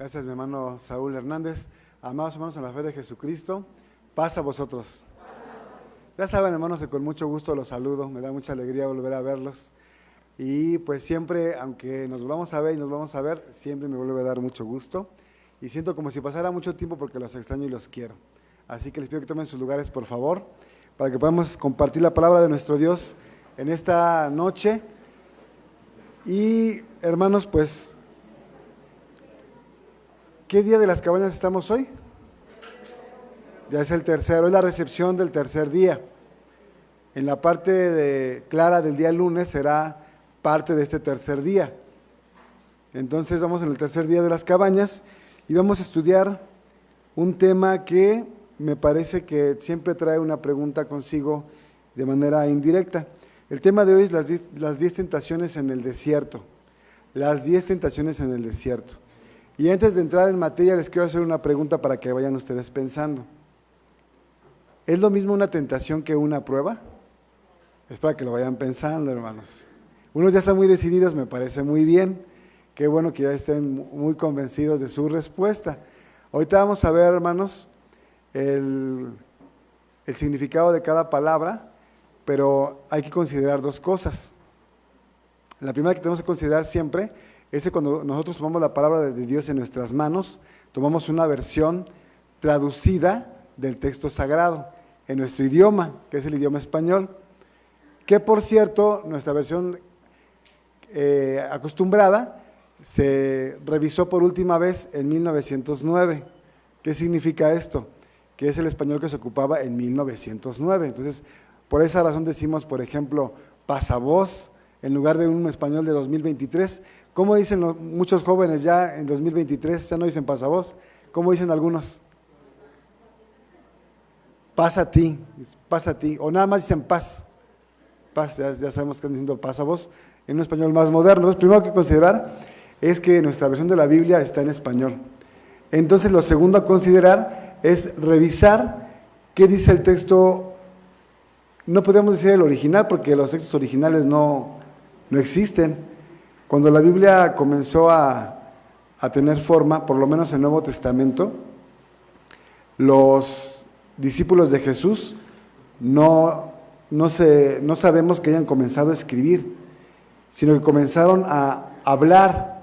Gracias, mi hermano Saúl Hernández. Amados hermanos en la fe de Jesucristo, paz a vosotros. Ya saben, hermanos, que con mucho gusto los saludo, me da mucha alegría volver a verlos. Y pues siempre, aunque nos volvamos a ver y nos vamos a ver, siempre me vuelve a dar mucho gusto. Y siento como si pasara mucho tiempo porque los extraño y los quiero. Así que les pido que tomen sus lugares, por favor, para que podamos compartir la palabra de nuestro Dios en esta noche. Y hermanos, pues, ¿qué día de las cabañas estamos hoy? Ya es el tercero, es la recepción del tercer día. En la parte clara del día lunes será parte de este tercer día. Entonces vamos en el tercer día de las cabañas y vamos a estudiar un tema que me parece que siempre trae una pregunta consigo de manera indirecta. El tema de hoy es las 10 tentaciones en el desierto. Las 10 tentaciones en el desierto. Y antes de entrar en materia les quiero hacer una pregunta para que vayan ustedes pensando. ¿Es lo mismo una tentación que una prueba? Es para que lo vayan pensando, hermanos. Unos ya están muy decididos, me parece muy bien. Qué bueno que ya estén muy convencidos de su respuesta. Ahorita vamos a ver, hermanos, el significado de cada palabra, pero hay que considerar dos cosas. La primera que tenemos que considerar siempre es que cuando nosotros tomamos la palabra de Dios en nuestras manos, tomamos una versión traducida del texto sagrado en nuestro idioma, que es el idioma español, que por cierto, nuestra versión acostumbrada se revisó por última vez en 1909. ¿Qué significa esto? Que es el español que se ocupaba en 1909. Entonces, por esa razón decimos, por ejemplo, pasavoz, en lugar de un español de 2023. ¿Cómo dicen muchos jóvenes ya en 2023? Ya no dicen pasavoz. ¿Cómo dicen algunos? Paz a ti, o nada más dicen paz. Paz, ya sabemos que están diciendo pasavoz en un español más moderno. Entonces, primero que considerar es que nuestra versión de la Biblia está en español. Entonces, lo segundo a considerar es revisar qué dice el texto. No podemos decir el original porque los textos originales no existen. Cuando la Biblia comenzó a tener forma, por lo menos en el Nuevo Testamento, los discípulos de Jesús no sabemos que hayan comenzado a escribir, sino que comenzaron a hablar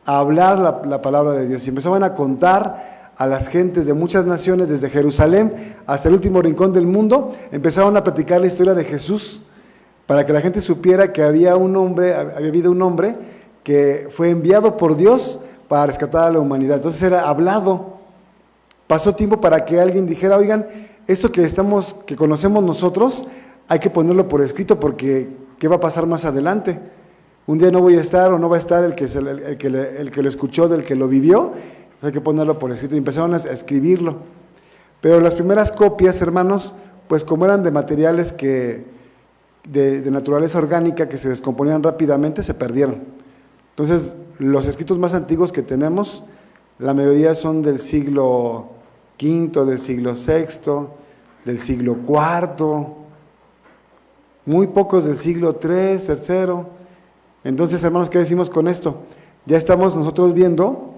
la palabra de Dios y empezaban a contar a las gentes de muchas naciones, desde Jerusalén hasta el último rincón del mundo, empezaron a platicar la historia de Jesús, para que la gente supiera que había habido un hombre que fue enviado por Dios para rescatar a la humanidad. Entonces era hablado. Pasó tiempo para que alguien dijera, oigan, esto que conocemos nosotros, hay que ponerlo por escrito porque ¿qué va a pasar más adelante? Un día no voy a estar o no va a estar el que lo escuchó del que lo vivió, hay que ponerlo por escrito. Y empezaron a escribirlo. Pero las primeras copias, hermanos, pues como eran de materiales de naturaleza orgánica que se descomponían rápidamente, se perdieron. Entonces, los escritos más antiguos que tenemos, la mayoría son del siglo V, del siglo VI, del siglo IV, muy pocos del siglo III, III. Entonces, hermanos, ¿qué decimos con esto? Ya estamos nosotros viendo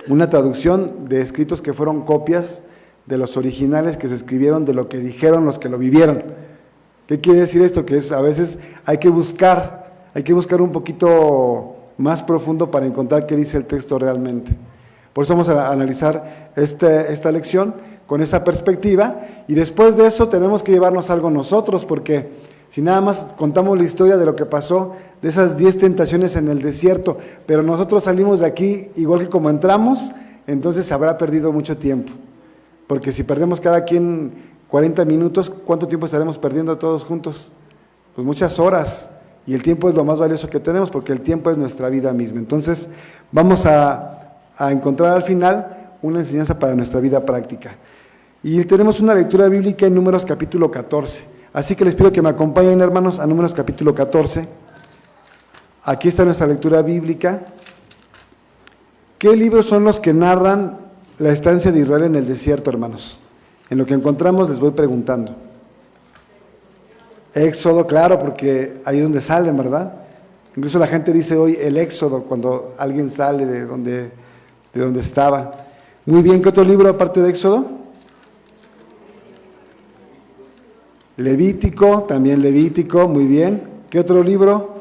una traducción de escritos que fueron copias de los originales que se escribieron, de lo que dijeron los que lo vivieron. ¿Qué quiere decir esto? Que a veces hay que buscar un poquito más profundo para encontrar qué dice el texto realmente. Por eso vamos a analizar esta lección con esa perspectiva, y después de eso tenemos que llevarnos algo nosotros, porque si nada más contamos la historia de lo que pasó, de esas 10 tentaciones en el desierto, pero nosotros salimos de aquí igual que como entramos, entonces se habrá perdido mucho tiempo. Porque si perdemos cada quien 40 minutos, ¿cuánto tiempo estaremos perdiendo todos juntos? Pues muchas horas, y el tiempo es lo más valioso que tenemos, porque el tiempo es nuestra vida misma. Entonces vamos a encontrar al final una enseñanza para nuestra vida práctica. Y tenemos una lectura bíblica en Números capítulo 14. Así que les pido que me acompañen, hermanos, a Números capítulo 14. Aquí está nuestra lectura bíblica. ¿Qué libros son los que narran la estancia de Israel en el desierto, hermanos? En lo que encontramos les voy preguntando. Éxodo, claro, porque ahí es donde salen, ¿verdad? Incluso la gente dice hoy el éxodo cuando alguien sale de donde de donde estaba. Muy bien, ¿qué otro libro aparte de Éxodo? Levítico, también Levítico, muy bien. ¿Qué otro libro?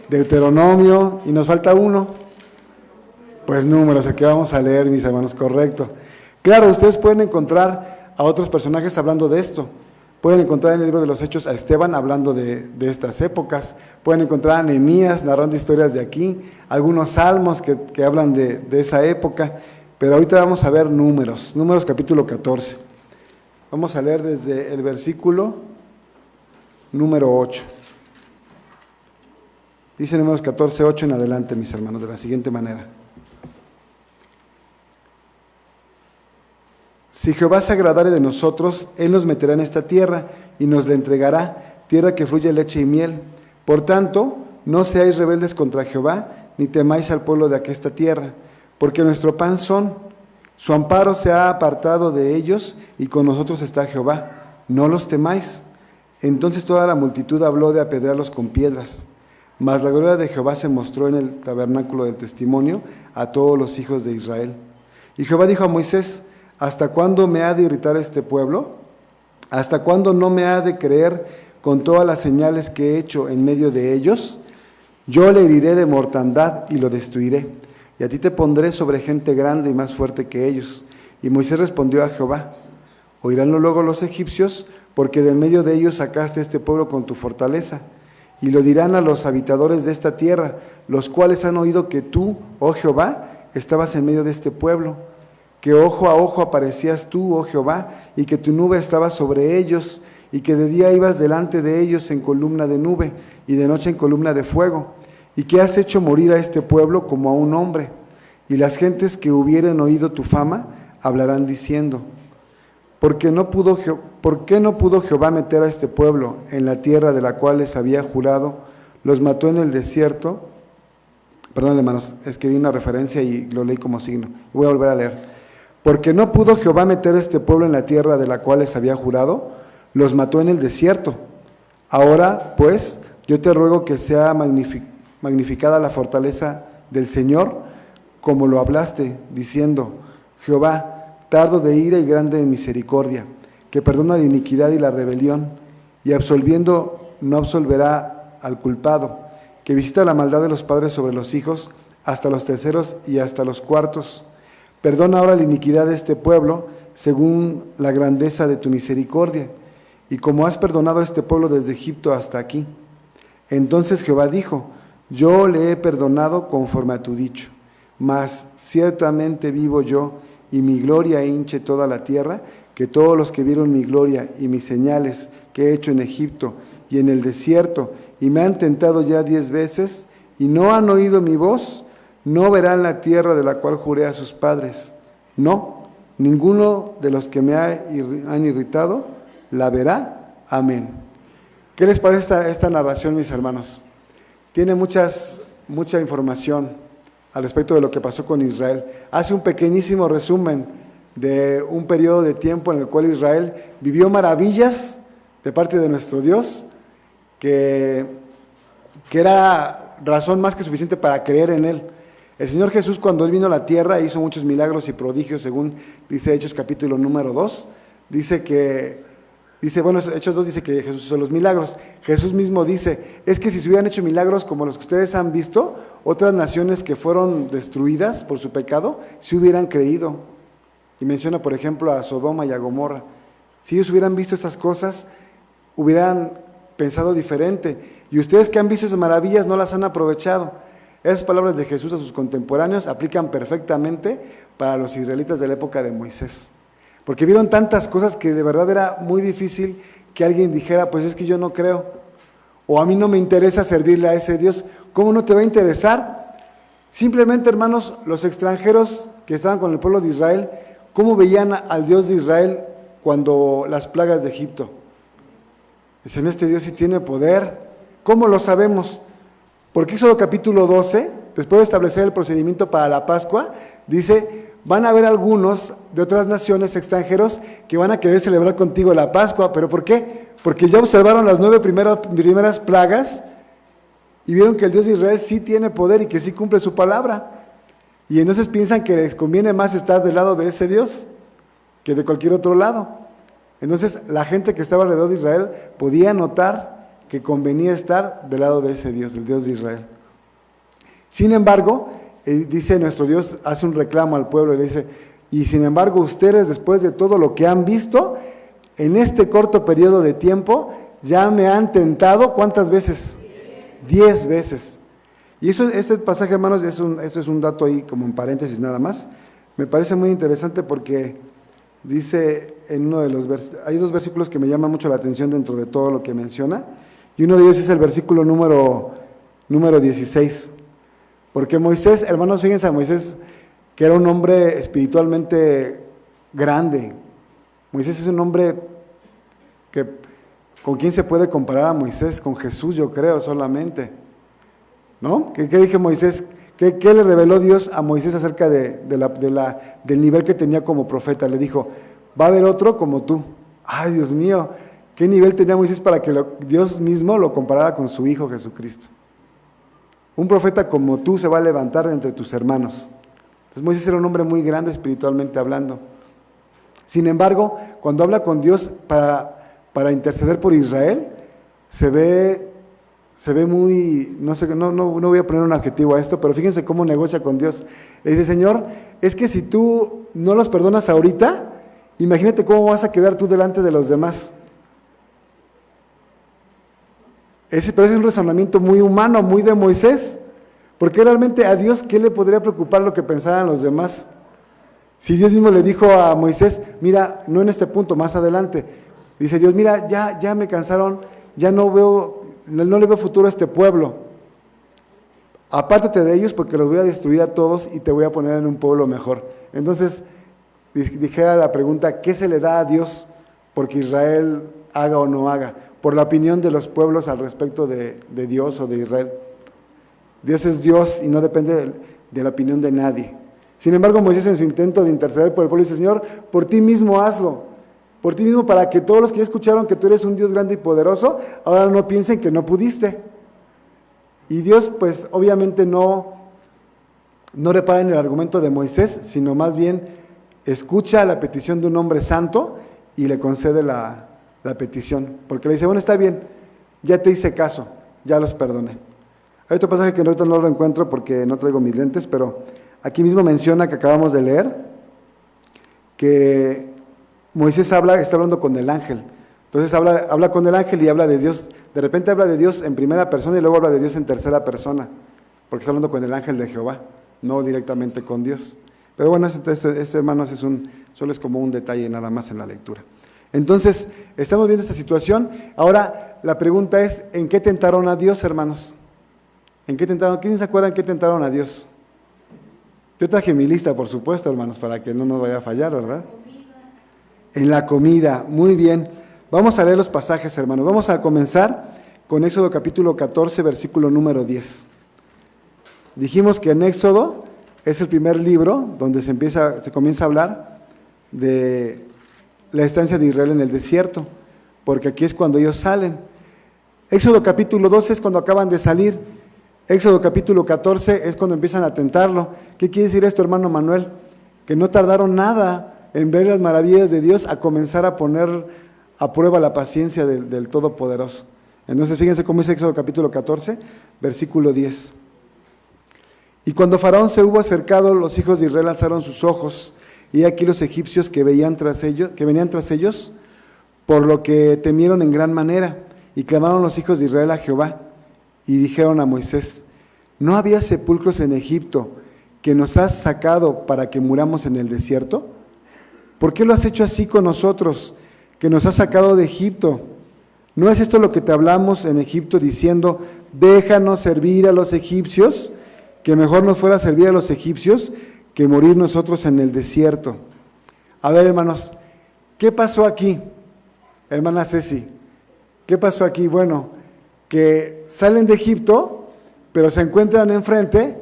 Deuteronomio, y nos falta uno. Pues Números, el que vamos a leer, mis hermanos, correcto. Claro, ustedes pueden encontrar a otros personajes hablando de esto. Pueden encontrar en el libro de los Hechos a Esteban hablando de estas épocas. Pueden encontrar a Nehemías narrando historias de aquí, algunos salmos que hablan de esa época. Pero ahorita vamos a ver Números capítulo 14. Vamos a leer desde el versículo número 8. Dice Números 14, 8 en adelante, mis hermanos, de la siguiente manera. Si Jehová se agradare de nosotros, Él nos meterá en esta tierra y nos la entregará, tierra que fluye leche y miel. Por tanto, no seáis rebeldes contra Jehová, ni temáis al pueblo de aquesta tierra, porque nuestro pan son. Su amparo se ha apartado de ellos, y con nosotros está Jehová. No los temáis. Entonces toda la multitud habló de apedrearlos con piedras. Mas la gloria de Jehová se mostró en el tabernáculo del testimonio a todos los hijos de Israel. Y Jehová dijo a Moisés: ¿hasta cuándo me ha de irritar este pueblo? ¿Hasta cuándo no me ha de creer con todas las señales que he hecho en medio de ellos? Yo le heriré de mortandad y lo destruiré, y a ti te pondré sobre gente grande y más fuerte que ellos. Y Moisés respondió a Jehová: ¿oiránlo luego los egipcios? Porque de en medio de ellos sacaste este pueblo con tu fortaleza. Y lo dirán a los habitadores de esta tierra, los cuales han oído que tú, oh Jehová, estabas en medio de este pueblo, que ojo a ojo aparecías tú, oh Jehová, y que tu nube estaba sobre ellos, y que de día ibas delante de ellos en columna de nube, y de noche en columna de fuego, y que has hecho morir a este pueblo como a un hombre. Y las gentes que hubieren oído tu fama hablarán diciendo: ¿por qué no pudo Jehová meter a este pueblo en la tierra de la cual les había jurado? Los mató en el desierto. Perdón, hermanos, es que vi una referencia y lo leí como signo. Voy a volver a leer. Porque no pudo Jehová meter a este pueblo en la tierra de la cual les había jurado, los mató en el desierto. Ahora, pues, yo te ruego que sea magnificada la fortaleza del Señor, como lo hablaste, diciendo: Jehová, tardo de ira y grande en misericordia, que perdona la iniquidad y la rebelión, y absolviendo no absolverá al culpado, que visita la maldad de los padres sobre los hijos, hasta los terceros y hasta los cuartos. Perdona ahora la iniquidad de este pueblo, según la grandeza de tu misericordia, y como has perdonado a este pueblo desde Egipto hasta aquí. Entonces Jehová dijo: yo le he perdonado conforme a tu dicho, mas ciertamente vivo yo, y mi gloria hinche toda la tierra, que todos los que vieron mi gloria y mis señales que he hecho en Egipto y en el desierto, y me han tentado ya 10 veces, y no han oído mi voz, no verán la tierra de la cual juré a sus padres. No, ninguno de los que me han irritado la verá. Amén. ¿Qué les parece esta narración, mis hermanos? Tiene mucha información al respecto de lo que pasó con Israel. Hace un pequeñísimo resumen de un periodo de tiempo en el cual Israel vivió maravillas de parte de nuestro Dios, que era razón más que suficiente para creer en Él. El Señor Jesús, cuando Él vino a la tierra, hizo muchos milagros y prodigios, según dice Hechos capítulo número 2. Hechos 2 dice que Jesús hizo los milagros. Jesús mismo dice: es que si se hubieran hecho milagros como los que ustedes han visto, otras naciones que fueron destruidas por su pecado, se hubieran creído. Y menciona, por ejemplo, a Sodoma y a Gomorra. Si ellos hubieran visto esas cosas, hubieran pensado diferente. Y ustedes que han visto esas maravillas no las han aprovechado. Esas palabras de Jesús a sus contemporáneos aplican perfectamente para los israelitas de la época de Moisés. Porque vieron tantas cosas que de verdad era muy difícil que alguien dijera: pues es que yo no creo, o a mí no me interesa servirle a ese Dios. ¿Cómo no te va a interesar? Simplemente, hermanos, los extranjeros que estaban con el pueblo de Israel, ¿cómo veían al Dios de Israel cuando las plagas de Egipto? Dicen: este Dios sí tiene poder. ¿Cómo lo sabemos? Porque Éxodo capítulo 12, después de establecer el procedimiento para la Pascua, dice: van a haber algunos de otras naciones extranjeros que van a querer celebrar contigo la Pascua. ¿Pero por qué? Porque ya observaron las 9 primeras plagas y vieron que el Dios de Israel sí tiene poder y que sí cumple su palabra. Y entonces piensan que les conviene más estar del lado de ese Dios que de cualquier otro lado. Entonces la gente que estaba alrededor de Israel podía notar que convenía estar del lado de ese Dios, el Dios de Israel. Sin embargo, dice nuestro Dios, hace un reclamo al pueblo y le dice, y sin embargo ustedes, después de todo lo que han visto, en este corto periodo de tiempo, ya me han tentado, ¿cuántas veces? 10 veces. Y este pasaje, hermanos, eso es un dato ahí como en paréntesis nada más. Me parece muy interesante porque dice en uno de los hay dos versículos que me llaman mucho la atención dentro de todo lo que menciona, y uno de ellos es el versículo número 16. Porque Moisés, hermanos, fíjense a Moisés, que era un hombre espiritualmente grande. Moisés es un hombre que, ¿con quién se puede comparar a Moisés? Con Jesús, yo creo, solamente. ¿No? ¿Qué dije Moisés? ¿Qué le reveló Dios a Moisés acerca del nivel que tenía como profeta? Le dijo, va a haber otro como tú. Ay, Dios mío, ¿qué nivel tenía Moisés para que Dios mismo lo comparara con su Hijo Jesucristo? Un profeta como tú se va a levantar de entre tus hermanos. Entonces Moisés era un hombre muy grande espiritualmente hablando. Sin embargo, cuando habla con Dios para interceder por Israel, se ve muy, no sé, no voy a poner un adjetivo a esto, pero fíjense cómo negocia con Dios. Le dice, Señor, es que si tú no los perdonas ahorita, imagínate cómo vas a quedar tú delante de los demás. Pero ese es un razonamiento muy humano, muy de Moisés, porque realmente a Dios, ¿qué le podría preocupar lo que pensaran los demás? Si Dios mismo le dijo a Moisés, mira, no en este punto, más adelante, dice Dios, mira, ya me cansaron, ya no le veo futuro a este pueblo. Apártate de ellos porque los voy a destruir a todos y te voy a poner en un pueblo mejor. Entonces, dijera la pregunta, ¿qué se le da a Dios porque Israel haga o no haga? Por la opinión de los pueblos al respecto de Dios o de Israel. Dios es Dios y no depende de la opinión de nadie. Sin embargo, Moisés en su intento de interceder por el pueblo dice, Señor, por ti mismo hazlo. Por ti mismo, para que todos los que ya escucharon que tú eres un Dios grande y poderoso, ahora no piensen que no pudiste. Y Dios, pues, obviamente no repara en el argumento de Moisés, sino más bien escucha la petición de un hombre santo y le concede la petición. Porque le dice, bueno, está bien, ya te hice caso, ya los perdoné. Hay otro pasaje que ahorita no lo encuentro porque no traigo mis lentes, pero aquí mismo menciona que acabamos de leer, que Moisés está hablando con el ángel. Entonces habla con el ángel y habla de Dios. De repente habla de Dios en primera persona y luego habla de Dios en tercera persona, porque está hablando con el ángel de Jehová, no directamente con Dios. Pero bueno, hermanos, solo es como un detalle nada más en la lectura. Entonces, estamos viendo esta situación. Ahora, la pregunta es, ¿en qué tentaron a Dios, hermanos? ¿En qué tentaron? ¿Quién se acuerda en qué tentaron a Dios? Yo traje mi lista, por supuesto, hermanos, para que no nos vaya a fallar, ¿verdad? En la comida, muy bien. Vamos a leer los pasajes, hermanos. Vamos a comenzar con Éxodo capítulo 14, versículo número 10. Dijimos que en Éxodo es el primer libro donde se comienza a hablar de la estancia de Israel en el desierto, porque aquí es cuando ellos salen. Éxodo capítulo 12 es cuando acaban de salir. Éxodo capítulo 14 es cuando empiezan a tentarlo. ¿Qué quiere decir esto, hermano Manuel? Que no tardaron nada en ver las maravillas de Dios a comenzar a poner a prueba la paciencia del Todopoderoso. Entonces fíjense cómo es Éxodo capítulo 14, versículo 10. Y cuando Faraón se hubo acercado, los hijos de Israel alzaron sus ojos, y aquí los egipcios que venían tras ellos, por lo que temieron en gran manera, y clamaron los hijos de Israel a Jehová, y dijeron a Moisés, ¿no había sepulcros en Egipto que nos has sacado para que muramos en el desierto? ¿Por qué lo has hecho así con nosotros, que nos has sacado de Egipto? ¿No es esto lo que te hablamos en Egipto diciendo, déjanos servir a los egipcios, que mejor nos fuera a servir a los egipcios que morir nosotros en el desierto? A ver, hermanos, ¿qué pasó aquí? Hermana Ceci, ¿qué pasó aquí? Bueno, que salen de Egipto, pero se encuentran enfrente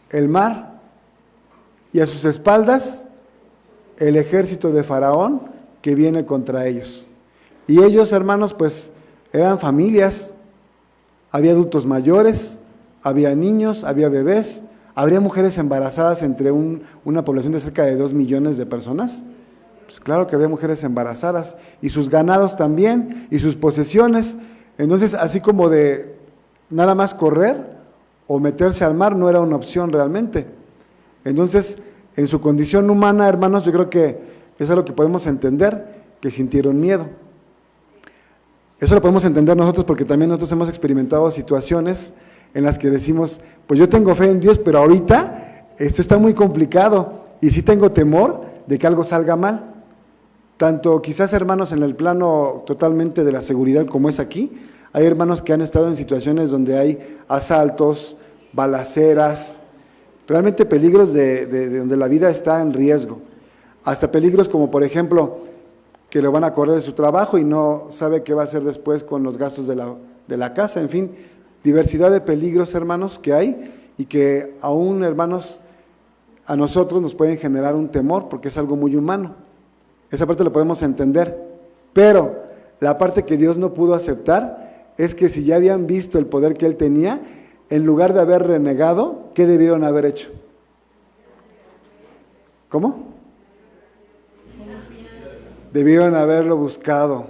el mar y a sus espaldas el ejército de Faraón que viene contra ellos. Y ellos, hermanos, pues eran familias, había adultos mayores, había niños, había bebés, ¿Habría mujeres embarazadas entre una población de cerca de 2 millones de personas? Pues claro que había mujeres embarazadas, y sus ganados también, y sus posesiones. Entonces, así como de nada más correr o meterse al mar no era una opción realmente. Entonces, en su condición humana, hermanos, yo creo que es algo que podemos entender, que sintieron miedo. Eso lo podemos entender nosotros porque también nosotros hemos experimentado situaciones en las que decimos, pues yo tengo fe en Dios, pero ahorita esto está muy complicado y sí tengo temor de que algo salga mal. Tanto quizás hermanos en el plano totalmente de la seguridad como es aquí, hay hermanos que han estado en situaciones donde hay asaltos, balaceras, realmente peligros de donde la vida está en riesgo. Hasta peligros como por ejemplo que lo van a correr de su trabajo y no sabe qué va a hacer después con los gastos de la casa, en fin, diversidad de peligros, hermanos, que hay y que aún, hermanos, a nosotros nos pueden generar un temor porque es algo muy humano. Esa parte lo podemos entender, pero la parte que Dios no pudo aceptar es que si ya habían visto el poder que Él tenía, en lugar de haber renegado, ¿qué debieron haber hecho? ¿Cómo? Debieron haberlo buscado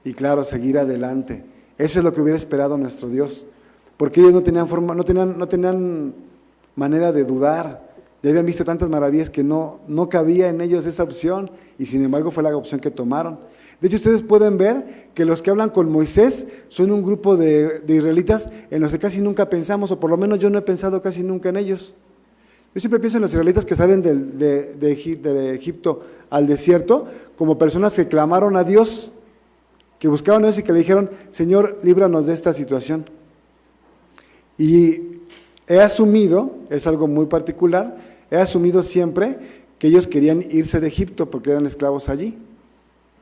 y claro, seguir adelante. Eso es lo que hubiera esperado nuestro Dios, porque ellos no tenían manera de dudar. Ya habían visto tantas maravillas que no cabía en ellos esa opción, y sin embargo fue la opción que tomaron. De hecho, ustedes pueden ver que los que hablan con Moisés son un grupo de israelitas en los que casi nunca pensamos, o por lo menos yo no he pensado casi nunca en ellos. Yo siempre pienso en los israelitas que salen de Egipto al desierto como personas que clamaron a Dios, que buscaban a Dios y que le dijeron, Señor, líbranos de esta situación. Y he asumido, es algo muy particular, he asumido siempre que ellos querían irse de Egipto porque eran esclavos allí.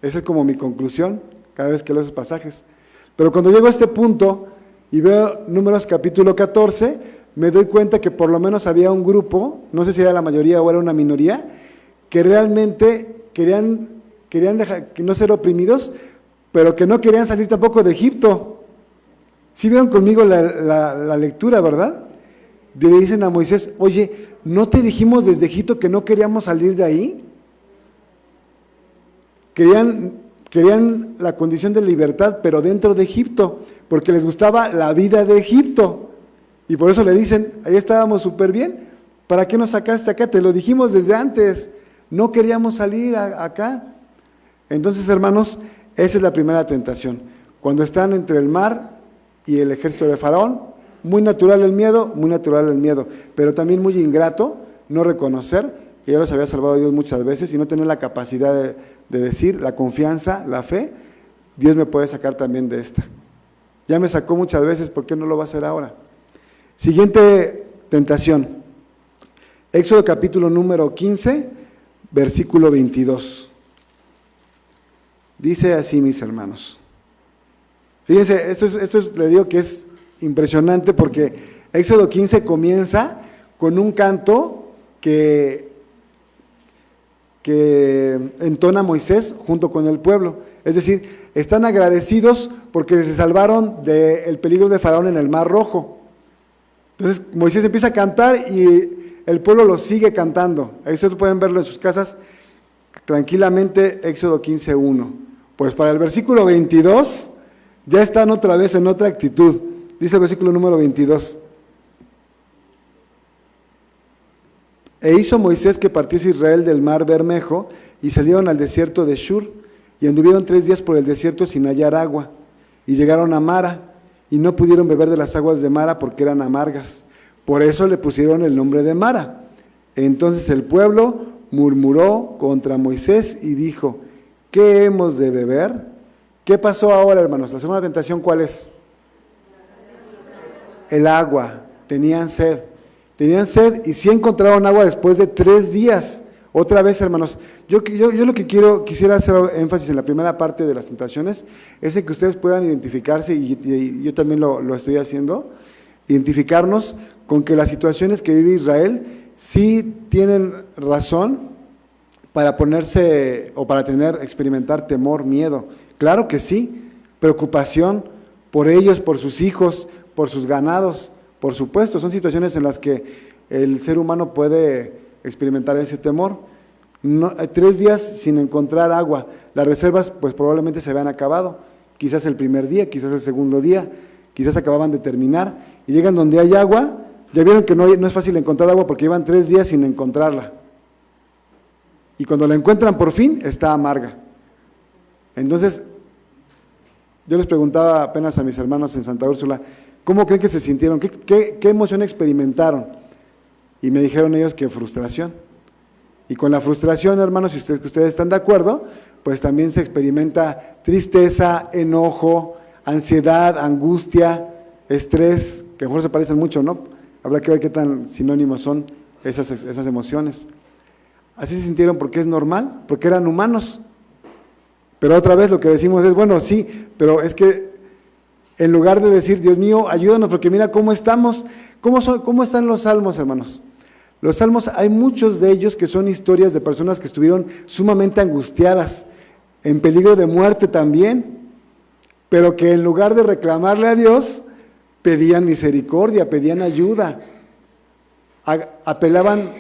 Esa es como mi conclusión cada vez que leo esos pasajes. Pero cuando llego a este punto y veo Números capítulo 14, me doy cuenta que por lo menos había un grupo, no sé si era la mayoría o era una minoría, que realmente querían dejar, que no ser oprimidos, pero que no querían salir tampoco de Egipto. ¿Sí vieron conmigo la lectura, verdad? Le dicen a Moisés, oye, ¿no te dijimos desde Egipto que no queríamos salir de ahí? Querían la condición de libertad, pero dentro de Egipto, porque les gustaba la vida de Egipto. Y por eso le dicen, ahí estábamos súper bien, ¿para qué nos sacaste acá? Te lo dijimos desde antes, no queríamos salir acá. Entonces, hermanos, esa es la primera tentación. Cuando están entre el mar y el ejército de Faraón, muy natural el miedo, pero también muy ingrato no reconocer que ya los había salvado Dios muchas veces y no tener la capacidad de decir, la confianza, la fe, Dios me puede sacar también de esta. Ya me sacó muchas veces, ¿por qué no lo va a hacer ahora? Siguiente tentación, Éxodo capítulo número 15, versículo 22. Dice así, mis hermanos. Fíjense, esto le digo que es impresionante porque Éxodo 15 comienza con un canto que entona Moisés junto con el pueblo. Es decir, están agradecidos porque se salvaron del peligro de Faraón en el Mar Rojo. Entonces Moisés empieza a cantar y el pueblo lo sigue cantando. Ahí ustedes pueden verlo en sus casas tranquilamente, Éxodo 15:1. Pues para el versículo 22 ya están otra vez en otra actitud. Dice el versículo número 22. E hizo Moisés que partiese Israel del mar Bermejo y salieron al desierto de Shur y anduvieron 3 días por el desierto sin hallar agua y llegaron a Mara y no pudieron beber de las aguas de Mara porque eran amargas. Por eso le pusieron el nombre de Mara. Entonces el pueblo murmuró contra Moisés y dijo, ¿qué hemos de beber? ¿Qué pasó ahora, hermanos? La segunda tentación, ¿cuál es? El agua. Tenían sed y sí encontraron agua después de 3 días. Otra vez, hermanos, yo lo que quisiera hacer énfasis en la primera parte de las tentaciones es en que ustedes puedan identificarse, y yo también lo estoy haciendo, identificarnos con que las situaciones que vive Israel sí tienen razón para ponerse o para experimentar temor, miedo. Claro que sí, preocupación por ellos, por sus hijos, por sus ganados, por supuesto, son situaciones en las que el ser humano puede experimentar ese temor. 3 días sin encontrar agua. Las reservas pues probablemente se habían acabado. Quizás el primer día, quizás el segundo día, quizás acababan de terminar. Y llegan donde hay agua. Ya vieron que no es fácil encontrar agua porque llevan 3 días sin encontrarla. Y cuando la encuentran por fin, está amarga. Entonces, yo les preguntaba apenas a mis hermanos en Santa Úrsula, ¿cómo creen que se sintieron? ¿Qué emoción experimentaron? Y me dijeron ellos que frustración. Y con la frustración, hermanos, si ustedes están de acuerdo, pues también se experimenta tristeza, enojo, ansiedad, angustia, estrés, que a lo mejor se parecen mucho, ¿no? Habrá que ver qué tan sinónimos son esas emociones. Así se sintieron porque es normal, porque eran humanos. Pero otra vez lo que decimos es, bueno, sí, pero es que en lugar de decir, Dios mío, ayúdanos, porque mira cómo estamos, ¿cómo están los salmos, hermanos? Los salmos, hay muchos de ellos que son historias de personas que estuvieron sumamente angustiadas, en peligro de muerte también, pero que en lugar de reclamarle a Dios, pedían misericordia, pedían ayuda, apelaban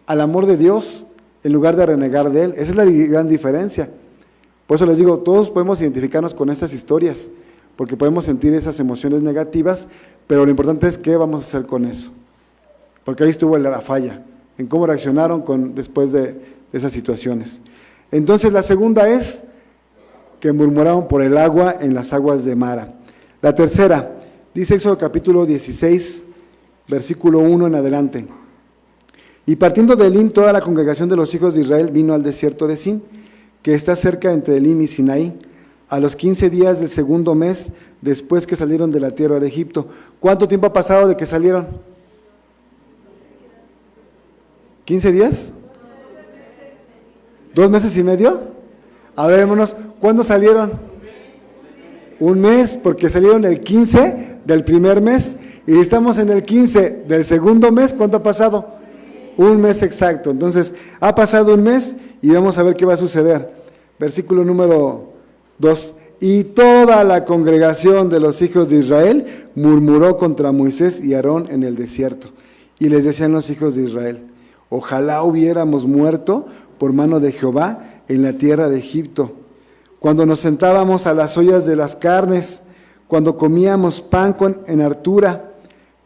al amor de Dios en lugar de renegar de Él. Esa es la gran diferencia. Por eso les digo, todos podemos identificarnos con estas historias, porque podemos sentir esas emociones negativas, pero lo importante es qué vamos a hacer con eso. Porque ahí estuvo la falla, en cómo reaccionaron después de esas situaciones. Entonces la segunda es que murmuraron por el agua en las aguas de Mara. La tercera, dice Éxodo capítulo 16, versículo 1 en adelante. Y partiendo de Elim, toda la congregación de los hijos de Israel vino al desierto de Sin, que está cerca entre Elim y Sinaí, a los 15 días del segundo mes, después que salieron de la tierra de Egipto. ¿Cuánto tiempo ha pasado de que salieron? ¿15 días? ¿2 meses y medio? A ver, hermanos, ¿cuándo salieron? 1 mes, porque salieron el 15 del primer mes, y estamos en el 15 del segundo mes. ¿Cuánto ha pasado? 1 mes exacto. Entonces, ha pasado 1 mes y vamos a ver qué va a suceder. Versículo número 2. Y toda la congregación de los hijos de Israel murmuró contra Moisés y Aarón en el desierto. Y les decían los hijos de Israel, ojalá hubiéramos muerto por mano de Jehová en la tierra de Egipto, cuando nos sentábamos a las ollas de las carnes, cuando comíamos pan en hartura,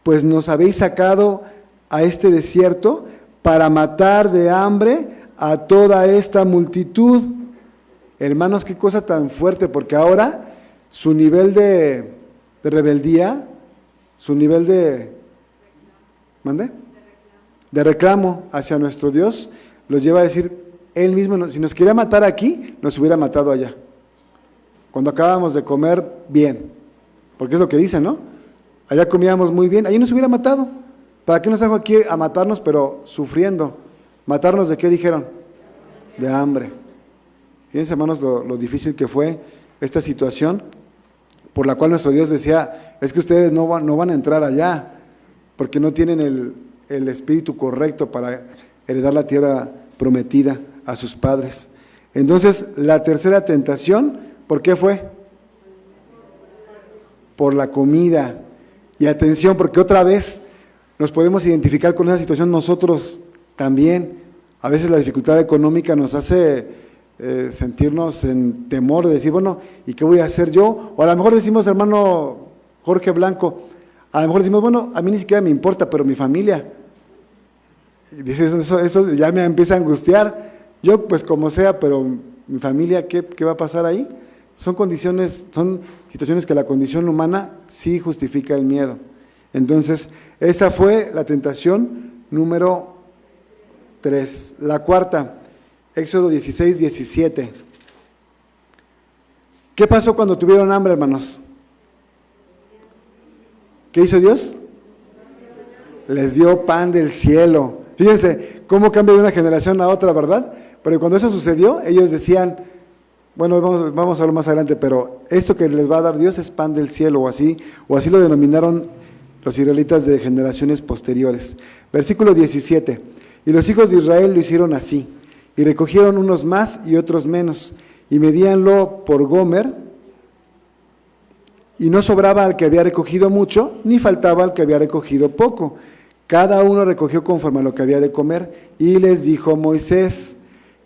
pues nos habéis sacado a este desierto para matar de hambre a toda esta multitud. Hermanos, qué cosa tan fuerte, porque ahora su nivel de rebeldía, su nivel de reclamo hacia nuestro Dios, los lleva a decir, Él mismo, si nos quería matar aquí, nos hubiera matado allá. Cuando acabamos de comer bien, porque es lo que dice, ¿no? Allá comíamos muy bien, allí nos hubiera matado. ¿Para qué nos trajo aquí a matarnos, pero sufriendo? ¿Matarnos de qué dijeron? De hambre. Fíjense, hermanos, lo difícil que fue esta situación, por la cual nuestro Dios decía, es que ustedes no van a entrar allá, porque no tienen el espíritu correcto para heredar la tierra prometida a sus padres. Entonces, la tercera tentación, ¿por qué fue? Por la comida. Y atención, porque otra vez nos podemos identificar con esa situación nosotros también. A veces la dificultad económica nos hace sentirnos en temor de decir, bueno, ¿y qué voy a hacer yo? O a lo mejor decimos, hermano Jorge Blanco, a lo mejor decimos, bueno, a mí ni siquiera me importa, pero mi familia. Y dices, eso ya me empieza a angustiar. Yo, pues como sea, pero mi familia, ¿qué va a pasar ahí? Son situaciones que la condición humana sí justifica el miedo. Entonces, esa fue la tentación número 3. La cuarta, Éxodo 16, 17. ¿Qué pasó cuando tuvieron hambre, hermanos? ¿Qué hizo Dios? Les dio pan del cielo. Fíjense cómo cambia de una generación a otra, ¿verdad? Pero cuando eso sucedió, ellos decían, bueno, vamos a hablar más adelante, pero esto que les va a dar Dios es pan del cielo, o así lo denominaron los israelitas de generaciones posteriores. Versículo 17. Y los hijos de Israel lo hicieron así, y recogieron unos más y otros menos, y medíanlo por gomer, y no sobraba al que había recogido mucho, ni faltaba al que había recogido poco. Cada uno recogió conforme a lo que había de comer, y les dijo Moisés: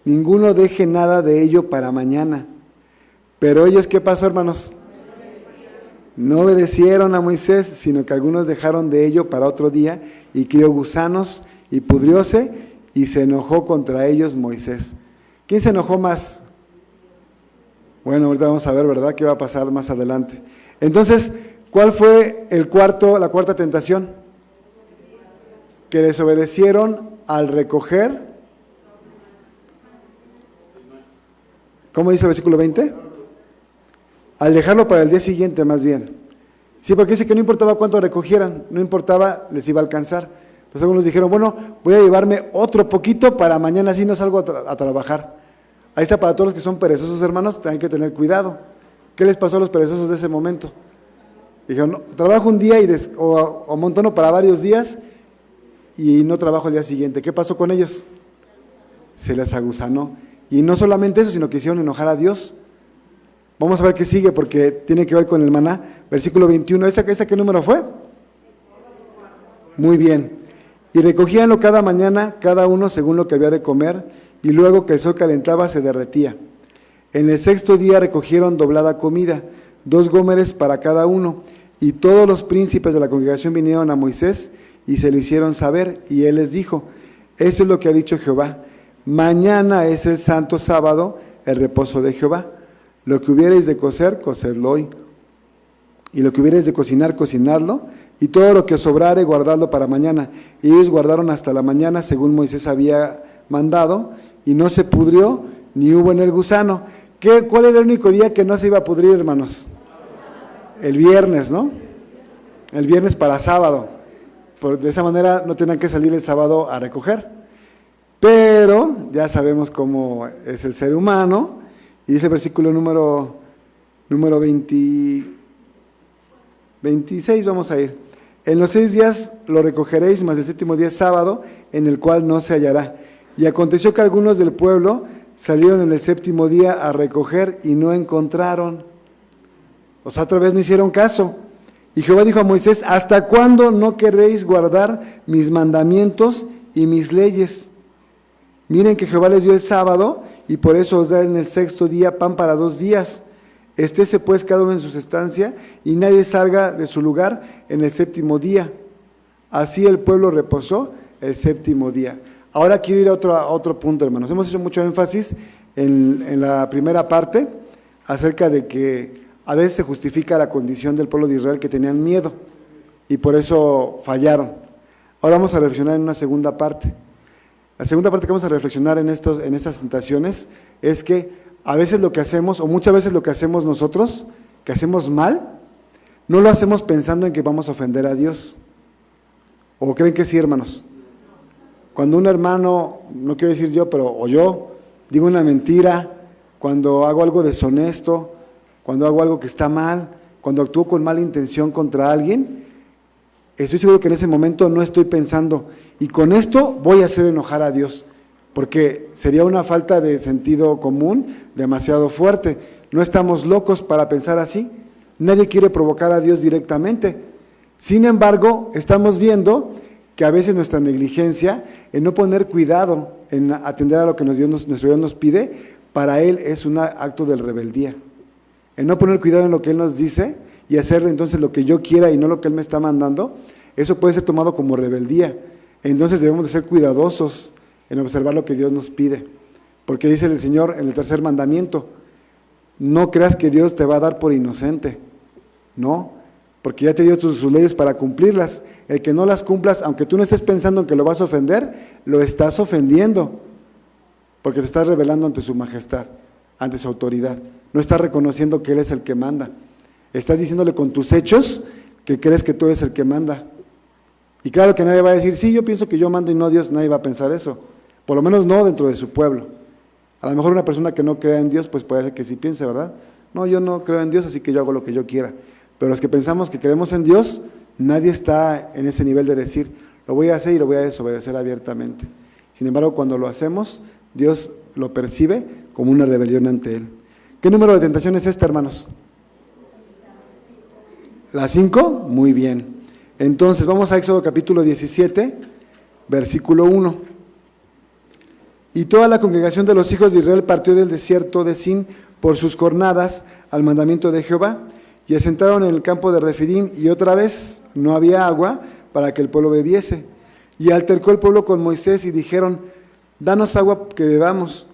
ninguno deje nada de ello para mañana. Pero ellos, ¿qué pasó, hermanos? No obedecieron a Moisés, sino que algunos dejaron de ello para otro día, y crió gusanos, y pudrióse, y se enojó contra ellos Moisés. ¿Quién se enojó más? Bueno, ahorita vamos a ver, ¿verdad?, qué va a pasar más adelante. Entonces, ¿cuál fue la cuarta tentación? Que desobedecieron al recoger. ¿Cómo dice el versículo 20? Al dejarlo para el día siguiente, más bien. Sí, porque dice que no importaba cuánto recogieran, no importaba, les iba a alcanzar. Entonces algunos dijeron, bueno, voy a llevarme otro poquito para mañana, así no salgo a trabajar. Ahí está para todos los que son perezosos, hermanos, tienen que tener cuidado. ¿Qué les pasó a los perezosos de ese momento? Dijeron, no, trabajo un día o amontono para varios días y no trabajo el día siguiente. ¿Qué pasó con ellos? Se les agusanó. Y no solamente eso, sino que hicieron enojar a Dios. Vamos a ver qué sigue, porque tiene que ver con el maná. Versículo 21, ¿esa qué número fue? Muy bien. Y recogíanlo cada mañana, cada uno según lo que había de comer, y luego que el sol calentaba se derretía. En el sexto día recogieron doblada comida, 2 gómeres para cada uno, y todos los príncipes de la congregación vinieron a Moisés y se lo hicieron saber, y él les dijo: esto es lo que ha dicho Jehová, mañana es el santo sábado, el reposo de Jehová. Lo que hubierais de cocer, cocedlo hoy, y lo que hubierais de cocinar, cocinadlo, y todo lo que os sobrare, guardadlo para mañana. Y ellos guardaron hasta la mañana, según Moisés había mandado, y no se pudrió, ni hubo en el gusano. ¿Cuál era el único día que no se iba a pudrir, hermanos? El viernes, ¿no? El viernes para sábado. De esa manera no tenían que salir el sábado a recoger. Pero ya sabemos cómo es el ser humano, y dice el versículo número 26, vamos a ir. En los 6 días lo recogeréis, mas el séptimo día es sábado, en el cual no se hallará. Y aconteció que algunos del pueblo salieron en el séptimo día a recoger y no encontraron. O sea, otra vez no hicieron caso. Y Jehová dijo a Moisés: ¿hasta cuándo no querréis guardar mis mandamientos y mis leyes? Miren que Jehová les dio el sábado, y por eso os da en el sexto día pan para 2 días. Estése pues cada uno en su estancia, y nadie salga de su lugar en el séptimo día. Así el pueblo reposó el séptimo día. Ahora quiero ir a otro punto, hermanos. Hemos hecho mucho énfasis en la primera parte acerca de que a veces se justifica la condición del pueblo de Israel, que tenían miedo y por eso fallaron. Ahora vamos a reflexionar en una segunda parte. La segunda parte que vamos a reflexionar en estas tentaciones es que a veces lo que hacemos, o muchas veces lo que hacemos nosotros, que hacemos mal, no lo hacemos pensando en que vamos a ofender a Dios. ¿O creen que sí, hermanos? Cuando un hermano, no quiero decir yo, o yo, digo una mentira, cuando hago algo deshonesto, cuando hago algo que está mal, cuando actúo con mala intención contra alguien, estoy seguro que en ese momento no estoy pensando, y con esto voy a hacer enojar a Dios, porque sería una falta de sentido común demasiado fuerte. No estamos locos para pensar así. Nadie quiere provocar a Dios directamente. Sin embargo, estamos viendo que a veces nuestra negligencia en no poner cuidado, en atender a lo que nuestro Dios nos pide, para Él es un acto de rebeldía. En no poner cuidado en lo que Él nos dice y hacer entonces lo que yo quiera y no lo que Él me está mandando, eso puede ser tomado como rebeldía. Entonces debemos de ser cuidadosos en observar lo que Dios nos pide. Porque dice el Señor en el 3er mandamiento: no creas que Dios te va a dar por inocente. No, porque ya te dio sus leyes para cumplirlas. El que no las cumplas, aunque tú no estés pensando en que lo vas a ofender, lo estás ofendiendo, porque te estás rebelando ante su majestad, ante su autoridad. No estás reconociendo que Él es el que manda. Estás diciéndole con tus hechos que crees que tú eres el que manda. Y claro que nadie va a decir: sí, yo pienso que yo mando y no Dios. Nadie va a pensar eso, por lo menos no dentro de su pueblo. A lo mejor una persona que no crea en Dios, pues puede ser que sí piense, ¿verdad? No, yo no creo en Dios, así que yo hago lo que yo quiera. Pero los que pensamos que creemos en Dios, nadie está en ese nivel de decir: lo voy a hacer y lo voy a desobedecer abiertamente. Sin embargo, cuando lo hacemos, Dios lo percibe como una rebelión ante Él. ¿Qué número de tentación es esta, hermanos? ¿La 5? Muy bien. Entonces, vamos a Éxodo capítulo 17, versículo 1. Y toda la congregación de los hijos de Israel partió del desierto de Sin por sus jornadas al mandamiento de Jehová, y asentaron en el campo de Refidim, y otra vez no había agua para que el pueblo bebiese. Y altercó el pueblo con Moisés y dijeron: danos agua que bebamos.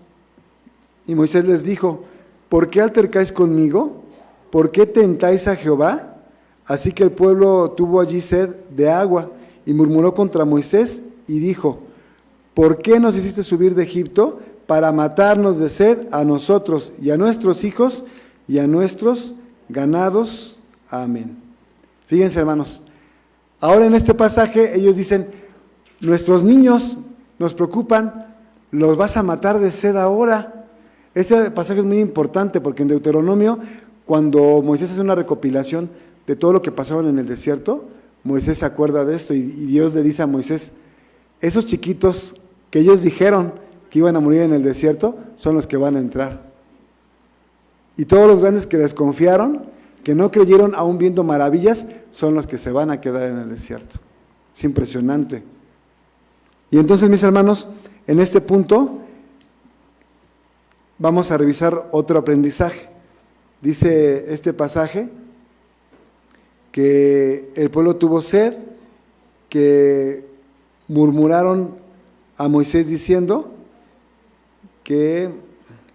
Y Moisés les dijo: ¿por qué altercáis conmigo? ¿Por qué tentáis a Jehová? Así que el pueblo tuvo allí sed de agua, y murmuró contra Moisés, y dijo: ¿por qué nos hiciste subir de Egipto para matarnos de sed a nosotros y a nuestros hijos y a nuestros ganados? Amén. Fíjense, hermanos, ahora en este pasaje ellos dicen: nuestros niños nos preocupan, los vas a matar de sed ahora. Este pasaje es muy importante porque en Deuteronomio, cuando Moisés hace una recopilación de todo lo que pasaban en el desierto, Moisés se acuerda de esto y Dios le dice a Moisés: esos chiquitos que ellos dijeron que iban a morir en el desierto son los que van a entrar. Y todos los grandes que desconfiaron, que no creyeron aún viendo maravillas, son los que se van a quedar en el desierto. Es impresionante. Y entonces, mis hermanos, en este punto vamos a revisar otro aprendizaje. Dice este pasaje que el pueblo tuvo sed, que murmuraron a Moisés diciendo que,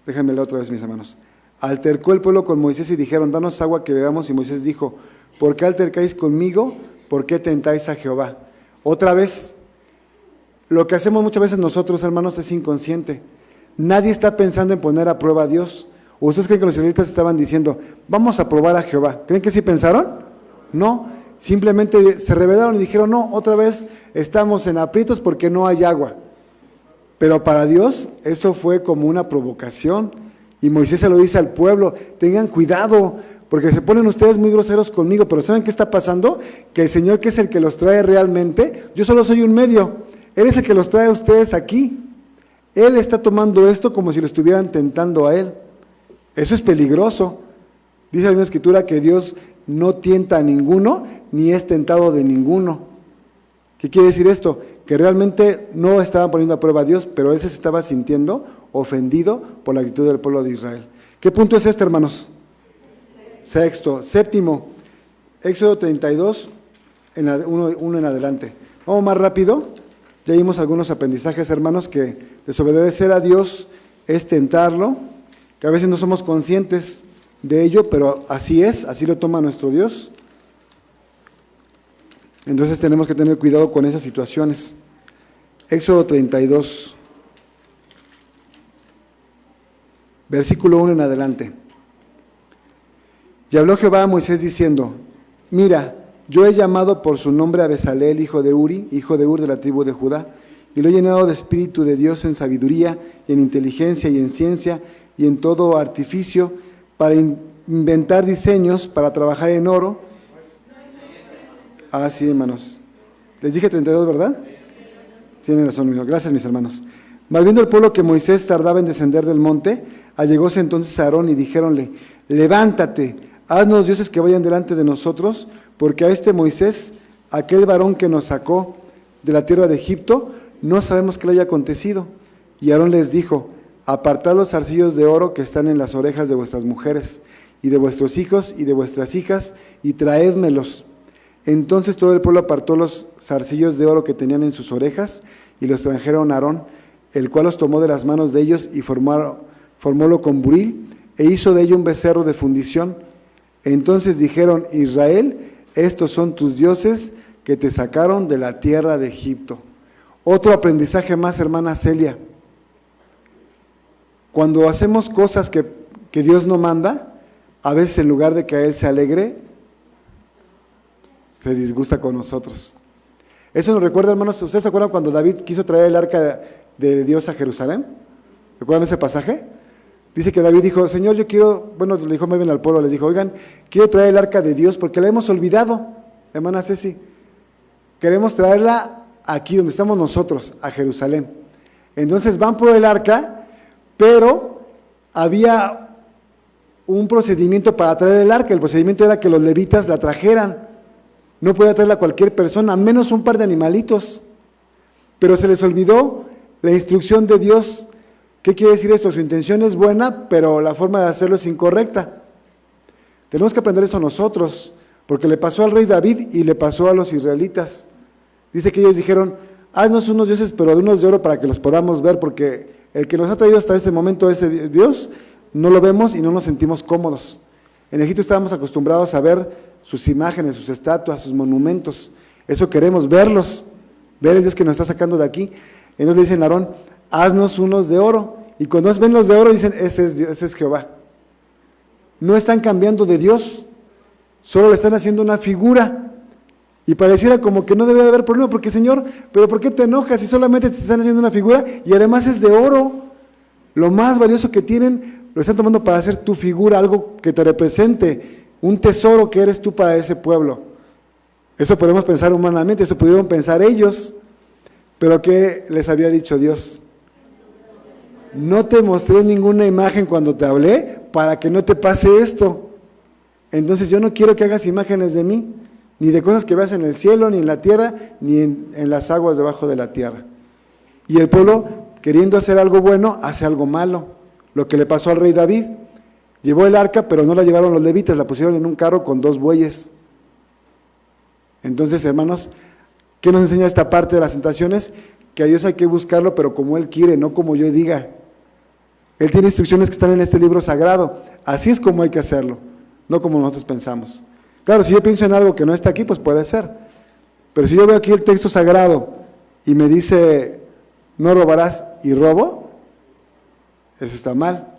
déjenme leer otra vez, mis hermanos, altercó el pueblo con Moisés y dijeron: danos agua que bebamos. Y Moisés dijo: ¿por qué altercáis conmigo? ¿Por qué tentáis a Jehová? Otra vez, lo que hacemos muchas veces nosotros, hermanos, es inconsciente. Nadie está pensando en poner a prueba a Dios. ¿O ustedes creen que los israelitas estaban diciendo: vamos a probar a Jehová? ¿Creen que sí pensaron? No, simplemente se rebelaron y dijeron: no, otra vez estamos en aprietos porque no hay agua. Pero para Dios eso fue como una provocación. Y Moisés se lo dice al pueblo: tengan cuidado, porque se ponen ustedes muy groseros conmigo, pero ¿saben qué está pasando? Que el Señor, que es el que los trae realmente, yo solo soy un medio. Él es el que los trae a ustedes aquí. Él está tomando esto como si lo estuvieran tentando a Él. Eso es peligroso. Dice la misma Escritura que Dios no tienta a ninguno, ni es tentado de ninguno. ¿Qué quiere decir esto? Que realmente no estaban poniendo a prueba a Dios, pero Él se estaba sintiendo ofendido por la actitud del pueblo de Israel. ¿Qué punto es este, hermanos? Sexto. Séptimo, Éxodo 32, uno en adelante. Vamos más rápido. Ya vimos algunos aprendizajes, hermanos, que desobedecer a Dios es tentarlo, que a veces no somos conscientes de ello, pero así es, así lo toma nuestro Dios. Entonces tenemos que tener cuidado con esas situaciones. Éxodo 32, versículo 1 en adelante. Y habló Jehová a Moisés diciendo: mira, yo he llamado por su nombre a Bezaleel, hijo de Uri, hijo de Ur de la tribu de Judá, y lo he llenado de espíritu de Dios en sabiduría, y en inteligencia, y en ciencia, y en todo artificio, para inventar diseños, para trabajar en oro. Ah, sí, hermanos. Les dije 32, ¿verdad? Tienen razón, gracias, mis hermanos. Mas viendo el pueblo que Moisés tardaba en descender del monte, allegóse entonces a Aarón y dijéronle: levántate, haznos dioses que vayan delante de nosotros, porque a este Moisés, aquel varón que nos sacó de la tierra de Egipto, no sabemos qué le haya acontecido. Y Aarón les dijo: apartad los zarcillos de oro que están en las orejas de vuestras mujeres, y de vuestros hijos y de vuestras hijas, y traédmelos. Entonces todo el pueblo apartó los zarcillos de oro que tenían en sus orejas, y los trajeron a Aarón, el cual los tomó de las manos de ellos, y formólo con buril, e hizo de ello un becerro de fundición. Entonces dijeron: Israel, estos son tus dioses que te sacaron de la tierra de Egipto. Otro aprendizaje más, hermana Celia. Cuando hacemos cosas que Dios no manda, a veces en lugar de que a Él se alegre, se disgusta con nosotros. Eso nos recuerda, hermanos, ¿ustedes se acuerdan cuando David quiso traer el arca de Dios a Jerusalén? ¿Recuerdan ese pasaje? Dice que David dijo: Señor, yo quiero, bueno, le dijo muy bien al pueblo, les dijo: oigan, quiero traer el arca de Dios porque la hemos olvidado, hermana Ceci. Queremos traerla aquí donde estamos nosotros, a Jerusalén. Entonces van por el arca, pero había un procedimiento para traer el arca. El procedimiento era que los levitas la trajeran. no podía traerla a cualquier persona, menos un par de animalitos. Pero se les olvidó la instrucción de Dios. ¿Qué quiere decir esto? Su intención es buena, pero la forma de hacerlo es incorrecta. Tenemos que aprender eso nosotros, porque le pasó al rey David y le pasó a los israelitas. Dice que ellos dijeron, haznos unos dioses, pero de unos de oro para que los podamos ver, porque el que nos ha traído hasta este momento, ese Dios, no lo vemos y no nos sentimos cómodos. En Egipto estábamos acostumbrados a ver sus imágenes, sus estatuas, sus monumentos. Eso queremos, verlos, ver el Dios que nos está sacando de aquí. Entonces le dicen a Aarón, haznos unos de oro. Y cuando ven los de oro dicen, ese es Jehová. No están cambiando de Dios, solo le están haciendo una figura. Y pareciera como que no debería haber problema, porque Señor, ¿pero por qué te enojas si solamente te están haciendo una figura y además es de oro? Lo más valioso que tienen lo están tomando para hacer tu figura, algo que te represente, un tesoro que eres tú para ese pueblo. Eso podemos pensar humanamente, eso pudieron pensar ellos, pero ¿qué les había dicho Dios? No te mostré ninguna imagen cuando te hablé para que no te pase esto. Entonces yo no quiero que hagas imágenes de mí, ni de cosas que veas en el cielo, ni en la tierra, ni en las aguas debajo de la tierra. Y el pueblo, queriendo hacer algo bueno, hace algo malo. Lo que le pasó al rey David. Llevó el arca, pero no la llevaron los levitas, la pusieron en un carro con 2 bueyes. Entonces, hermanos, ¿qué nos enseña esta parte de las tentaciones? Que a Dios hay que buscarlo, pero como Él quiere, no como yo diga. Él tiene instrucciones que están en este libro sagrado. Así es como hay que hacerlo, no como nosotros pensamos. Claro, si yo pienso en algo que no está aquí, pues puede ser. Pero si yo veo aquí el texto sagrado y me dice, no robarás y robo, eso está mal.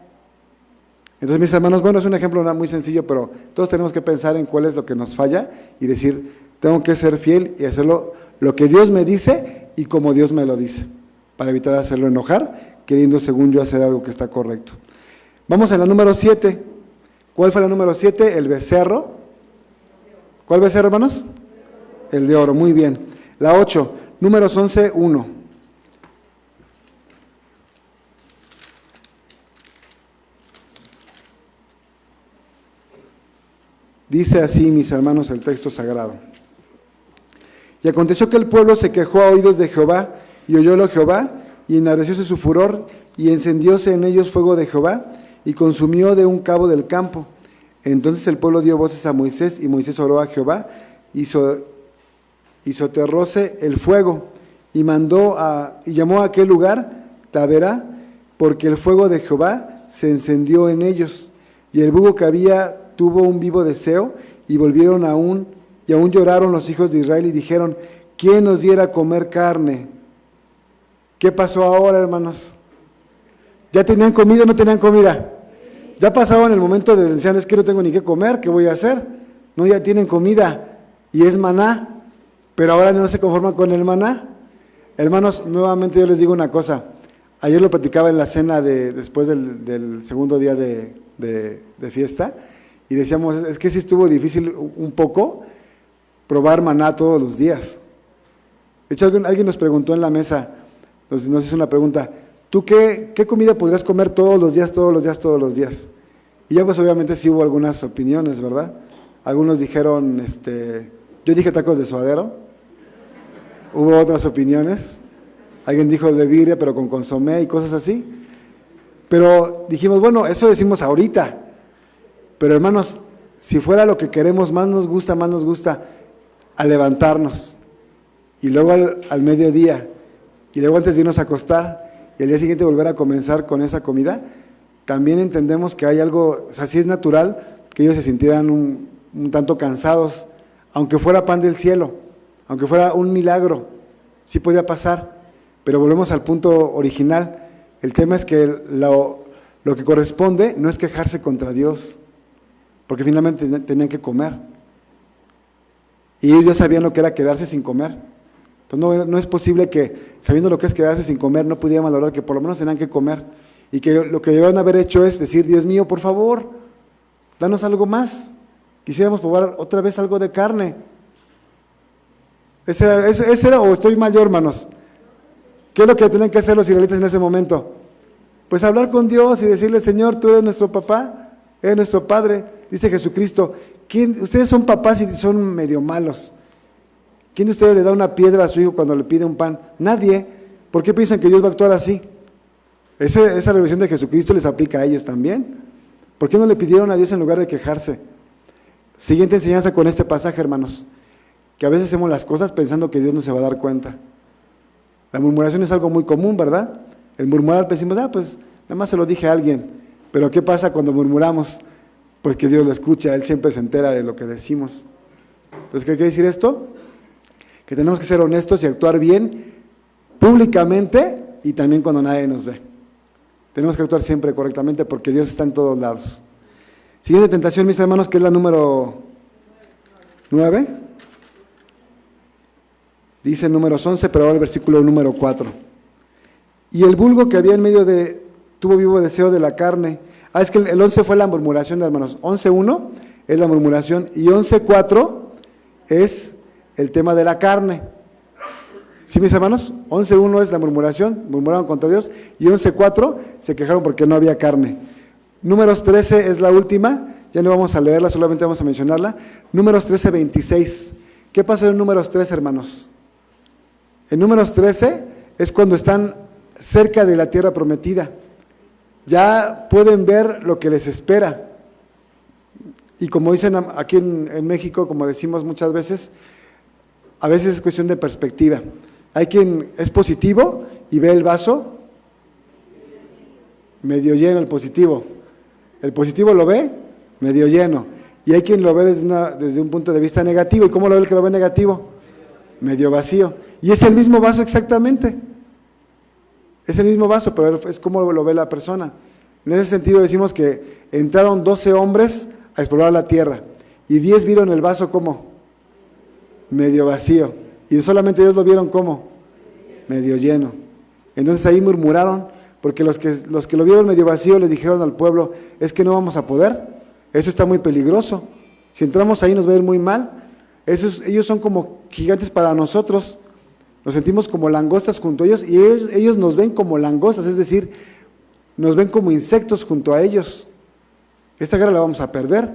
Entonces, mis hermanos, bueno, es un ejemplo muy sencillo, pero todos tenemos que pensar en cuál es lo que nos falla y decir, tengo que ser fiel y hacerlo lo que Dios me dice y como Dios me lo dice, para evitar hacerlo enojar, queriendo, según yo, hacer algo que está correcto. Vamos a la número 7. ¿Cuál fue la número 7? El becerro. ¿Cuál becerro, hermanos? El de oro, muy bien. La 8, números 11, 1. Dice así, mis hermanos, el texto sagrado. Y aconteció que el pueblo se quejó a oídos de Jehová, y oyólo Jehová, y enardecióse su furor, y encendióse en ellos fuego de Jehová, y consumió de un cabo del campo. Entonces el pueblo dio voces a Moisés, y Moisés oró a Jehová, y soterróse el fuego, y llamó a aquel lugar Taberá, porque el fuego de Jehová se encendió en ellos, y el bugo que había tuvo un vivo deseo, y volvieron aún lloraron los hijos de Israel, y dijeron, ¿quién nos diera a comer carne? ¿Qué pasó ahora, hermanos? ¿Ya tenían comida o no tenían comida? Ya pasaban el momento de decir, es que no tengo ni qué comer, ¿qué voy a hacer? No, ya tienen comida, y es maná, pero ahora no se conforman con el maná. Hermanos, nuevamente yo les digo una cosa, ayer lo platicaba en la cena después del segundo día de fiesta, y decíamos, es que sí estuvo difícil un poco probar maná todos los días. De hecho, alguien nos preguntó en la mesa, nos hizo una pregunta, ¿tú qué comida podrías comer todos los días? Y ya pues obviamente sí hubo algunas opiniones, ¿verdad? Algunos dijeron, yo dije tacos de suadero, hubo otras opiniones, alguien dijo de birria pero con consomé y cosas así, pero dijimos, bueno, eso decimos ahorita, pero hermanos, si fuera lo que queremos, más nos gusta al levantarnos, y luego al mediodía, y luego antes de irnos a acostar, y al día siguiente volver a comenzar con esa comida, también entendemos que hay algo, o sea, sí es natural que ellos se sintieran un tanto cansados, aunque fuera pan del cielo, aunque fuera un milagro, sí podía pasar, pero volvemos al punto original. El tema es que lo que corresponde no es quejarse contra Dios, porque finalmente tenían que comer, y ellos ya sabían lo que era quedarse sin comer. Entonces no es posible que, sabiendo lo que es quedarse sin comer, no pudieran valorar que por lo menos tenían que comer, y que lo que debían haber hecho es decir, Dios mío, por favor, danos algo más, quisiéramos probar otra vez algo de carne. Ese era, o estoy mal yo, hermanos. ¿Qué es lo que tenían que hacer los israelitas en ese momento? Pues hablar con Dios y decirle, Señor, tú eres nuestro papá, eres nuestro padre. Dice Jesucristo, ustedes son papás y son medio malos. ¿Quién de ustedes le da una piedra a su hijo cuando le pide un pan? Nadie. ¿Por qué piensan que Dios va a actuar así? Esa revelación de Jesucristo les aplica a ellos también. ¿Por qué no le pidieron a Dios en lugar de quejarse? Siguiente enseñanza con este pasaje, hermanos, que a veces hacemos las cosas pensando que Dios no se va a dar cuenta. La murmuración es algo muy común, ¿verdad? El murmurar, decimos, pues nada más se lo dije a alguien. Pero ¿qué pasa cuando murmuramos? Pues que Dios lo escucha, Él siempre se entera de lo que decimos. Entonces, ¿qué quiere decir esto? Que tenemos que ser honestos y actuar bien públicamente y también cuando nadie nos ve. Tenemos que actuar siempre correctamente porque Dios está en todos lados. Siguiente tentación, mis hermanos, que es la número 9. Dice números 11, pero ahora el versículo número 4. Y el vulgo que había en medio tuvo vivo deseo de la carne. Es que el 11 fue la murmuración, hermanos. 11.1 es la murmuración y 11.4 es el tema de la carne. ¿Sí, mis hermanos? 11.1 es la murmuración, murmuraron contra Dios, y 11.4 se quejaron porque no había carne. Números 13 es la última, ya no vamos a leerla, solamente vamos a mencionarla. Números 13:26. ¿Qué pasó en Números 13, hermanos? En Números 13 es cuando están cerca de la tierra prometida. Ya pueden ver lo que les espera. Y como dicen aquí en México, como decimos muchas veces, a veces es cuestión de perspectiva. Hay quien es positivo y ve el vaso medio lleno, el positivo. El positivo lo ve medio lleno. Y hay quien lo ve desde un punto de vista negativo. ¿Y cómo lo ve el que lo ve negativo? Medio vacío. Y es el mismo vaso exactamente. Es el mismo vaso, pero es como lo ve la persona. En ese sentido decimos que entraron 12 hombres a explorar la tierra y 10 vieron el vaso como medio vacío y solamente ellos lo vieron como medio lleno. Entonces ahí murmuraron porque los que lo vieron medio vacío le dijeron al pueblo, es que no vamos a poder, eso está muy peligroso, si entramos ahí nos va a ir muy mal, ellos son como gigantes para nosotros, nos sentimos como langostas junto a ellos y ellos nos ven como langostas, es decir, nos ven como insectos junto a ellos. Esta guerra la vamos a perder.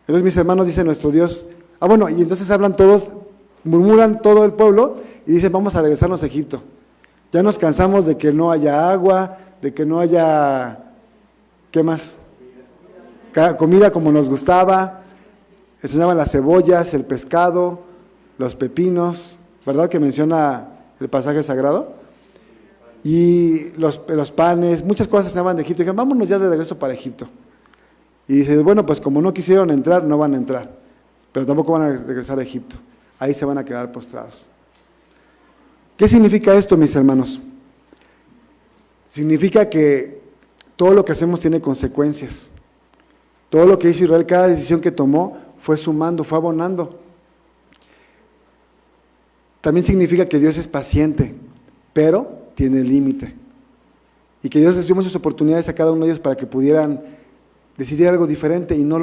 Entonces mis hermanos, dice nuestro Dios, y entonces hablan todos, murmuran todo el pueblo y dicen, vamos a regresarnos a Egipto. Ya nos cansamos de que no haya agua, de que no haya, ¿qué más? Comida como nos gustaba, enseñaban las cebollas, el pescado, los pepinos, ¿verdad que menciona el pasaje sagrado? Y los panes, muchas cosas se llamaban de Egipto. Dijeron, vámonos ya de regreso para Egipto. Y dice, pues como no quisieron entrar, no van a entrar. Pero tampoco van a regresar a Egipto. Ahí se van a quedar postrados. ¿Qué significa esto, mis hermanos? Significa que todo lo que hacemos tiene consecuencias. Todo lo que hizo Israel, cada decisión que tomó, fue sumando, fue abonando. También significa que Dios es paciente, pero tiene límite. Y que Dios les dio muchas oportunidades a cada uno de ellos para que pudieran decidir algo diferente y no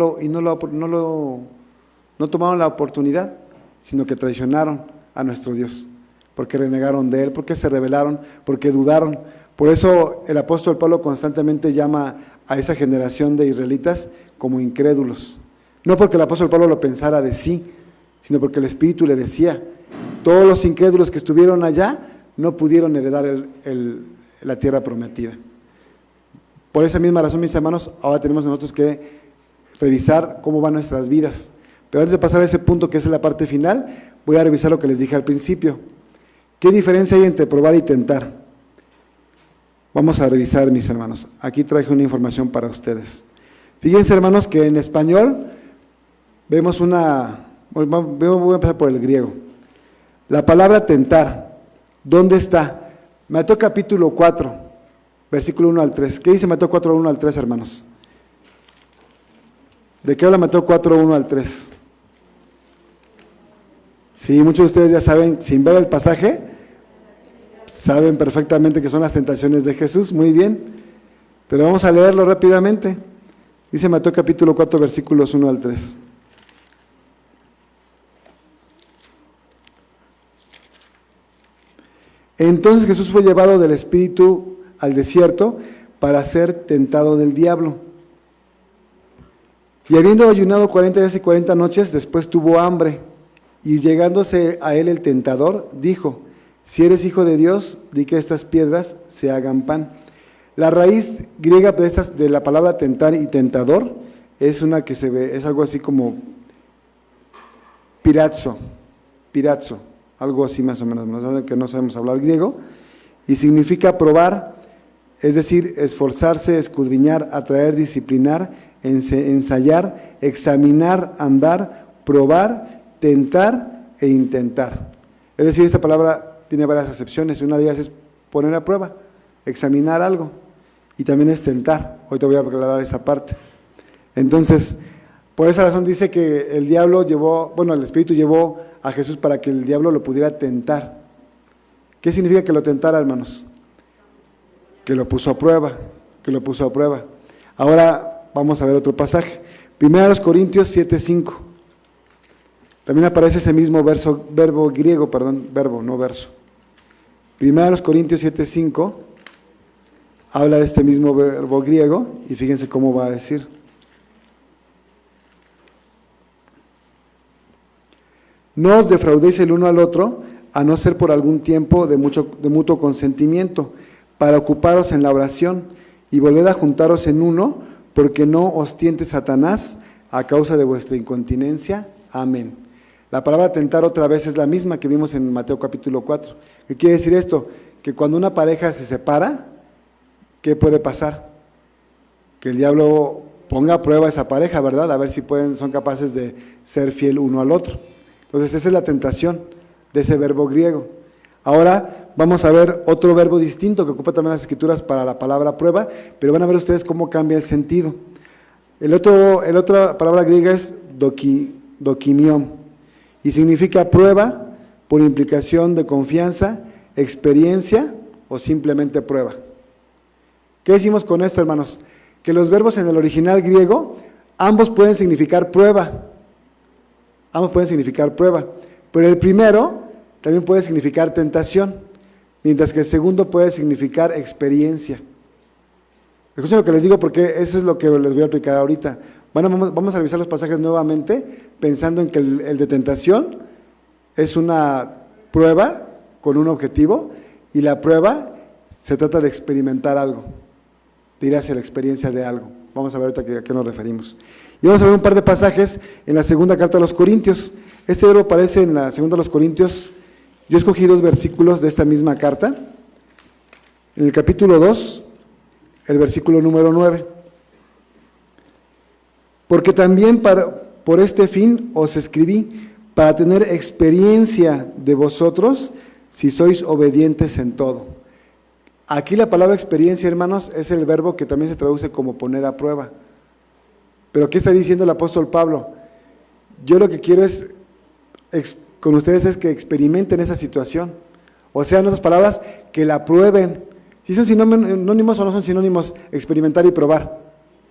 tomaron la oportunidad, sino que traicionaron a nuestro Dios, porque renegaron de Él, porque se rebelaron, porque dudaron. Por eso el apóstol Pablo constantemente llama a esa generación de israelitas como incrédulos. No porque el apóstol Pablo lo pensara de sí, sino porque el Espíritu le decía, todos los incrédulos que estuvieron allá no pudieron heredar la tierra prometida. Por esa misma razón, mis hermanos, ahora tenemos nosotros que revisar cómo van nuestras vidas. Pero antes de pasar a ese punto que es la parte final, voy a revisar lo que les dije al principio. ¿Qué diferencia hay entre probar y tentar? Vamos a revisar, mis hermanos. Aquí traje una información para ustedes. Fíjense, hermanos, que en español vemos voy a empezar por el griego. La palabra tentar, ¿dónde está? Mateo capítulo 4, versículo 1 al 3. ¿Qué dice Mateo 4, 1 al 3, hermanos? ¿De qué habla Mateo 4, 1 al 3? Sí, muchos de ustedes ya saben, sin ver el pasaje, saben perfectamente que son las tentaciones de Jesús, muy bien. Pero vamos a leerlo rápidamente. Dice Mateo capítulo 4, versículos 1 al 3. Entonces Jesús fue llevado del Espíritu al desierto para ser tentado del diablo. Y habiendo ayunado 40 días y 40 noches, después tuvo hambre. Y llegándose a él el tentador, dijo: si eres hijo de Dios, di que estas piedras se hagan pan. La raíz griega de la palabra tentar y tentador es una que se ve, es algo así como pirazzo, algo así más o menos, que no sabemos hablar griego, y significa probar, es decir, esforzarse, escudriñar, atraer, disciplinar, ensayar, examinar, andar, probar, tentar e intentar. Es decir, esta palabra tiene varias acepciones, una de ellas es poner a prueba, examinar algo, y también es tentar. Ahorita voy a aclarar esa parte. Entonces, por esa razón dice que el Espíritu llevó a Jesús para que el diablo lo pudiera tentar. ¿Qué significa que lo tentara, hermanos? Que lo puso a prueba, Ahora vamos a ver otro pasaje. 1 Corintios 7:5. También aparece ese mismo verbo griego, no verso. 1 Corintios 7:5 habla de este mismo verbo griego y fíjense cómo va a decir. No os defraudéis el uno al otro, a no ser por algún tiempo de mutuo consentimiento, para ocuparos en la oración, y volved a juntaros en uno, porque no os tiente Satanás a causa de vuestra incontinencia. Amén. La palabra tentar otra vez es la misma que vimos en Mateo capítulo 4. ¿Qué quiere decir esto? Que cuando una pareja se separa, ¿qué puede pasar? Que el diablo ponga a prueba a esa pareja, ¿verdad? A ver si son capaces de ser fiel uno al otro. Entonces esa es la tentación de ese verbo griego. Ahora vamos a ver otro verbo distinto que ocupa también las Escrituras para la palabra prueba, pero van a ver ustedes cómo cambia el sentido. La otra palabra griega es dokimion, y significa prueba por implicación de confianza, experiencia o simplemente prueba. ¿Qué decimos con esto, hermanos? Que los verbos en el original griego, ambos pueden significar prueba. Pero el primero también puede significar tentación, mientras que el segundo puede significar experiencia. Escuchen lo que les digo porque eso es lo que les voy a aplicar ahorita. Vamos a revisar los pasajes nuevamente, pensando en que el de tentación es una prueba con un objetivo, y la prueba se trata de experimentar algo, de ir hacia la experiencia de algo. Vamos a ver ahorita a qué nos referimos. Y vamos a ver un par de pasajes en la segunda carta a los Corintios. Este verbo aparece en la segunda a los Corintios. Yo escogí 2 versículos de esta misma carta. En el capítulo 2, el versículo número 9. Porque también por este fin os escribí, para tener experiencia de vosotros, si sois obedientes en todo. Aquí la palabra experiencia, hermanos, es el verbo que también se traduce como poner a prueba. Pero ¿qué está diciendo el apóstol Pablo? Yo lo que quiero con ustedes es que experimenten esa situación. O sea, en otras palabras, que la prueben. ¿Sí son sinónimos o no son sinónimos experimentar y probar?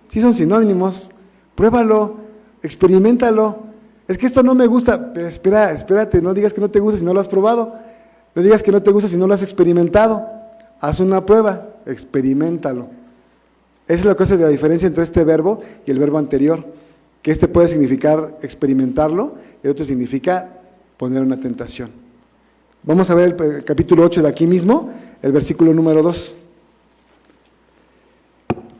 Sí son sinónimos. Pruébalo, experiméntalo. Es que esto no me gusta. Pero espérate, no digas que no te gusta si no lo has probado. No digas que no te gusta si no lo has experimentado. Haz una prueba, experiméntalo. Esa es la cosa de la diferencia entre este verbo y el verbo anterior, que este puede significar experimentarlo y el otro significa poner una tentación. Vamos a ver el capítulo 8 de aquí mismo, el versículo número 2.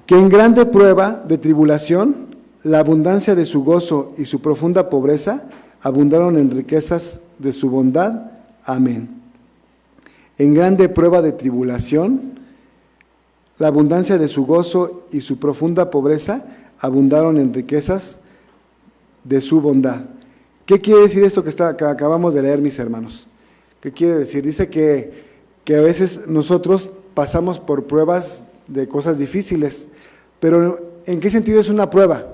Que en grande prueba de tribulación, la abundancia de su gozo y su profunda pobreza abundaron en riquezas de su bondad. Amén. En grande prueba de tribulación, la abundancia de su gozo y su profunda pobreza abundaron en riquezas de su bondad. ¿Qué quiere decir esto que acabamos de leer, mis hermanos? ¿Qué quiere decir? Dice que a veces nosotros pasamos por pruebas de cosas difíciles, pero ¿en qué sentido es una prueba?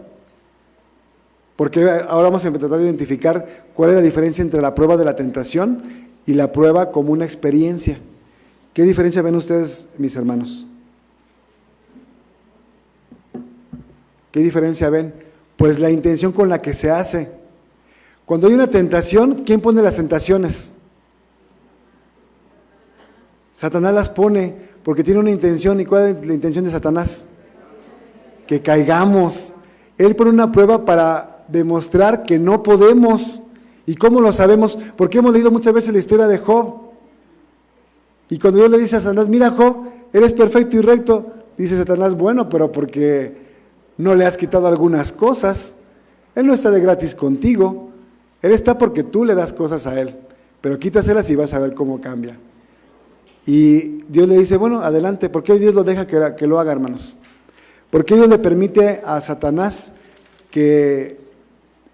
Porque ahora vamos a tratar de identificar cuál es la diferencia entre la prueba de la tentación y la prueba como una experiencia. ¿Qué diferencia ven ustedes, mis hermanos? ¿Qué diferencia ven? Pues la intención con la que se hace. Cuando hay una tentación, ¿quién pone las tentaciones? Satanás las pone porque tiene una intención. ¿Y cuál es la intención de Satanás? Que caigamos. Él pone una prueba para demostrar que no podemos ¿Y cómo lo sabemos? Porque hemos leído muchas veces la historia de Job. Y cuando Dios le dice a Satanás, mira Job, eres perfecto y recto, dice Satanás, bueno, pero porque no le has quitado algunas cosas. Él no está de gratis contigo. Él está porque tú le das cosas a él. Pero quítaselas y vas a ver cómo cambia. Y Dios le dice, bueno, adelante. ¿Por qué Dios lo deja que lo haga, hermanos? ¿Por qué Dios le permite a Satanás que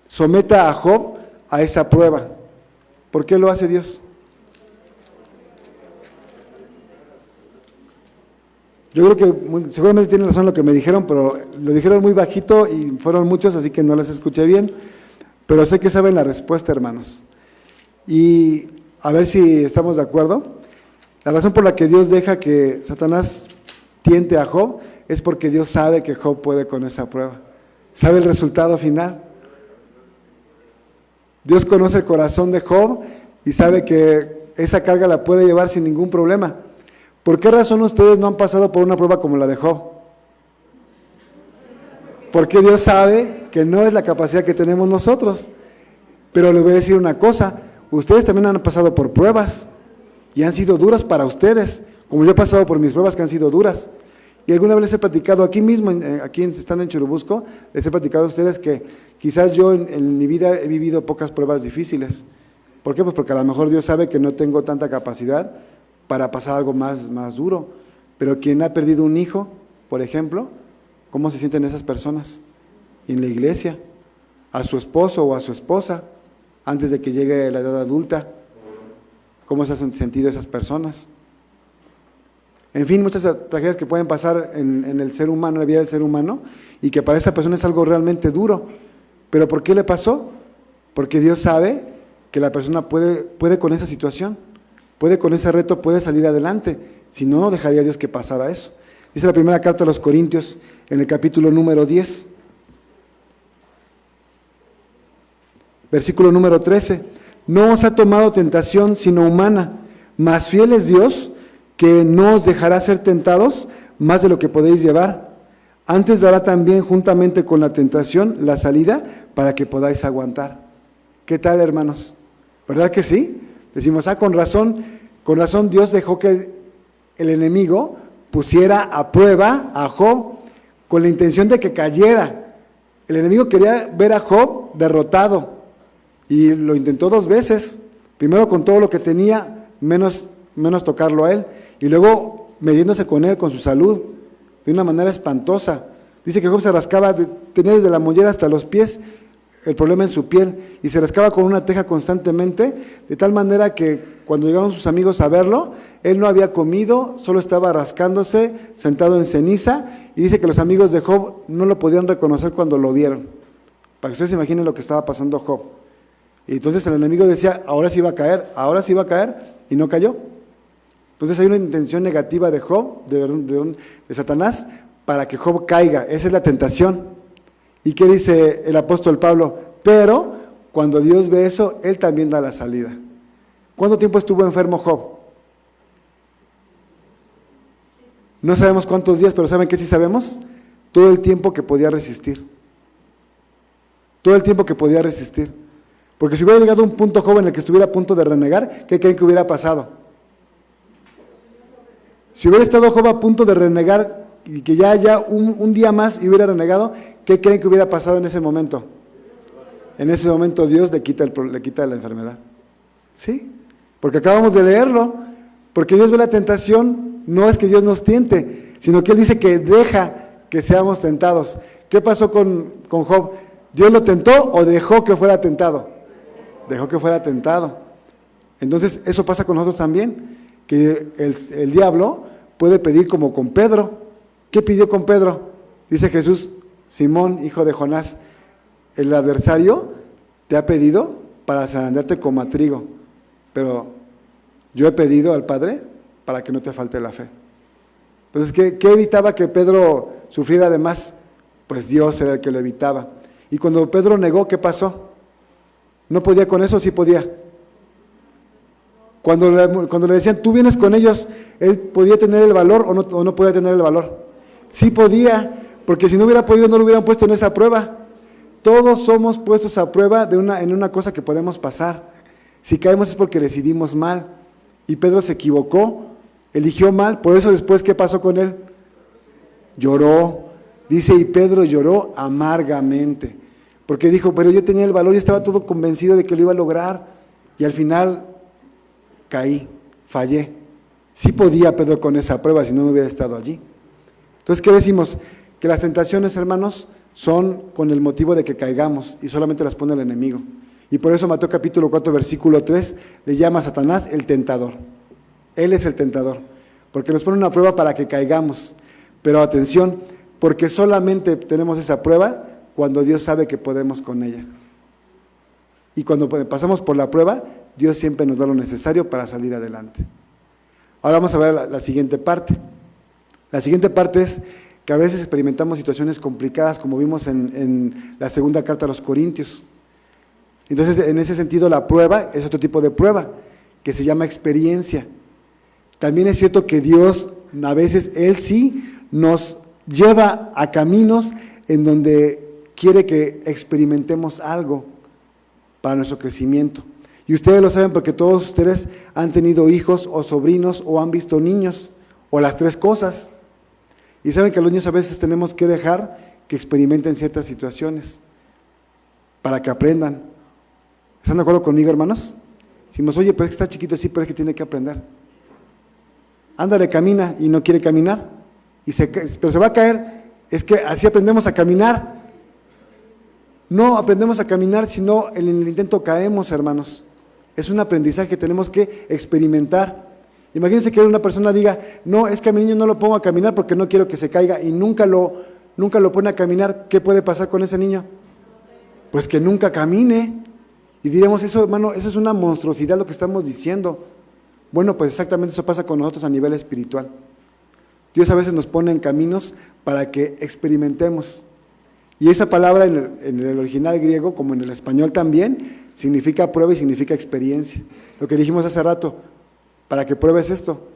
someta a Job a esa prueba? ¿Por qué lo hace Dios? Yo creo que seguramente tienen razón lo que me dijeron, pero lo dijeron muy bajito y fueron muchos, así que no les escuché bien, pero sé que saben la respuesta, hermanos. Y a ver si estamos de acuerdo. La razón por la que Dios deja que Satanás tiente a Job es porque Dios sabe que Job puede con esa prueba. Sabe el resultado final. Dios conoce el corazón de Job y sabe que esa carga la puede llevar sin ningún problema. ¿Por qué razón ustedes no han pasado por una prueba como la de Job? Porque Dios sabe que no es la capacidad que tenemos nosotros. Pero les voy a decir una cosa, ustedes también han pasado por pruebas y han sido duras para ustedes, como yo he pasado por mis pruebas que han sido duras. Y alguna vez les he platicado aquí mismo, estando en Churubusco, les he platicado a ustedes que quizás yo en mi vida he vivido pocas pruebas difíciles. ¿Por qué? Pues porque a lo mejor Dios sabe que no tengo tanta capacidad para pasar algo más duro. Pero quien ha perdido un hijo, por ejemplo, ¿cómo se sienten esas personas? En la iglesia, a su esposo o a su esposa, antes de que llegue la edad adulta, ¿cómo se han sentido esas personas? En fin, muchas tragedias que pueden pasar en el ser humano, en la vida del ser humano, y que para esa persona es algo realmente duro. ¿Pero por qué le pasó? Porque Dios sabe que la persona puede con esa situación, puede con ese reto, puede salir adelante. Si no, no dejaría Dios que pasara eso. Dice la primera carta a los Corintios, en el capítulo número 10, versículo número 13. No os ha tomado tentación sino humana, mas fiel es Dios, que no os dejará ser tentados más de lo que podéis llevar. Antes dará también juntamente con la tentación la salida para que podáis aguantar. ¿Qué tal, hermanos? ¿Verdad que sí? Decimos, con razón Dios dejó que el enemigo pusiera a prueba a Job con la intención de que cayera. El enemigo quería ver a Job derrotado y lo intentó 2 veces. Primero con todo lo que tenía, menos tocarlo a él, y luego mediéndose con él, con su salud, de una manera espantosa. Dice que Job se rascaba, tenía desde la mollera hasta los pies el problema en su piel, y se rascaba con una teja constantemente, de tal manera que cuando llegaron sus amigos a verlo, él no había comido, solo estaba rascándose, sentado en ceniza, y dice que los amigos de Job no lo podían reconocer cuando lo vieron. Para que ustedes se imaginen lo que estaba pasando Job. Y entonces el enemigo decía, ahora sí va a caer, y no cayó. Entonces hay una intención negativa de Job, de Satanás, para que Job caiga. Esa es la tentación. ¿Y qué dice el apóstol Pablo? Pero cuando Dios ve eso, Él también da la salida. ¿Cuánto tiempo estuvo enfermo Job? No sabemos cuántos días, pero ¿saben qué sí sabemos? Todo el tiempo que podía resistir. Todo el tiempo que podía resistir. Porque si hubiera llegado a un punto Job en el que estuviera a punto de renegar, ¿qué creen que hubiera pasado? Si hubiera estado Job a punto de renegar y que ya un día más y hubiera renegado, ¿qué creen que hubiera pasado en ese momento? En ese momento Dios le quita la enfermedad. ¿Sí? Porque acabamos de leerlo. Porque Dios ve la tentación, no es que Dios nos tiente, sino que Él dice que deja que seamos tentados. ¿Qué pasó con Job? ¿Dios lo tentó o dejó que fuera tentado? Dejó que fuera tentado. Entonces eso pasa con nosotros también, que el diablo puede pedir como con Pedro. ¿Qué pidió con Pedro? Dice Jesús, Simón, hijo de Jonás, el adversario te ha pedido para zarandearte como a trigo, pero yo he pedido al Padre para que no te falte la fe. Entonces, ¿qué evitaba que Pedro sufriera de más? Pues Dios era el que lo evitaba. Y cuando Pedro negó, ¿qué pasó? ¿No podía con eso? Sí podía. Cuando le decían, tú vienes con ellos, ¿él podía tener el valor o no podía tener el valor? Sí podía, porque si no hubiera podido, no lo hubieran puesto en esa prueba. Todos somos puestos a prueba en una cosa que podemos pasar. Si caemos es porque decidimos mal. Y Pedro se equivocó, eligió mal, por eso después, ¿qué pasó con él? Lloró. Dice, y Pedro lloró amargamente, porque dijo, pero yo tenía el valor, yo estaba todo convencido de que lo iba a lograr, y al final caí, fallé. Sí podía Pedro con esa prueba si no hubiera estado allí. Entonces, ¿qué decimos? Que las tentaciones, hermanos, son con el motivo de que caigamos, y solamente las pone el enemigo. Y por eso Mateo capítulo 4, versículo 3, le llama a Satanás el tentador. Él es el tentador, porque nos pone una prueba para que caigamos. Pero atención, porque solamente tenemos esa prueba cuando Dios sabe que podemos con ella. Y cuando pasamos por la prueba, Dios siempre nos da lo necesario para salir adelante. Ahora vamos a ver la siguiente parte. La siguiente parte es que a veces experimentamos situaciones complicadas, como vimos en la segunda carta a los Corintios. Entonces, en ese sentido, la prueba es otro tipo de prueba, que se llama experiencia. También es cierto que Dios, a veces, Él sí nos lleva a caminos en donde quiere que experimentemos algo para nuestro crecimiento. Y ustedes lo saben porque todos ustedes han tenido hijos o sobrinos o han visto niños, o las tres cosas. Y saben que a los niños a veces tenemos que dejar que experimenten ciertas situaciones para que aprendan. ¿Están de acuerdo conmigo, hermanos? Decimos, oye, pero es que está chiquito, sí, pero es que tiene que aprender. Ándale, camina, y no quiere caminar, pero se va a caer. Es que así aprendemos a caminar. No aprendemos a caminar, sino en el intento caemos, hermanos. Es un aprendizaje que tenemos que experimentar. Imagínense que una persona diga, no, es que a mi niño no lo pongo a caminar porque no quiero que se caiga, y nunca lo pone a caminar. ¿Qué puede pasar con ese niño? Pues que nunca camine. Y diremos, eso, hermano, eso es una monstruosidad lo que estamos diciendo. Bueno, pues exactamente eso pasa con nosotros a nivel espiritual. Dios a veces nos pone en caminos para que experimentemos. Y esa palabra en el original griego, como en el español también, significa prueba y significa experiencia. Lo que dijimos hace rato, para que pruebes esto.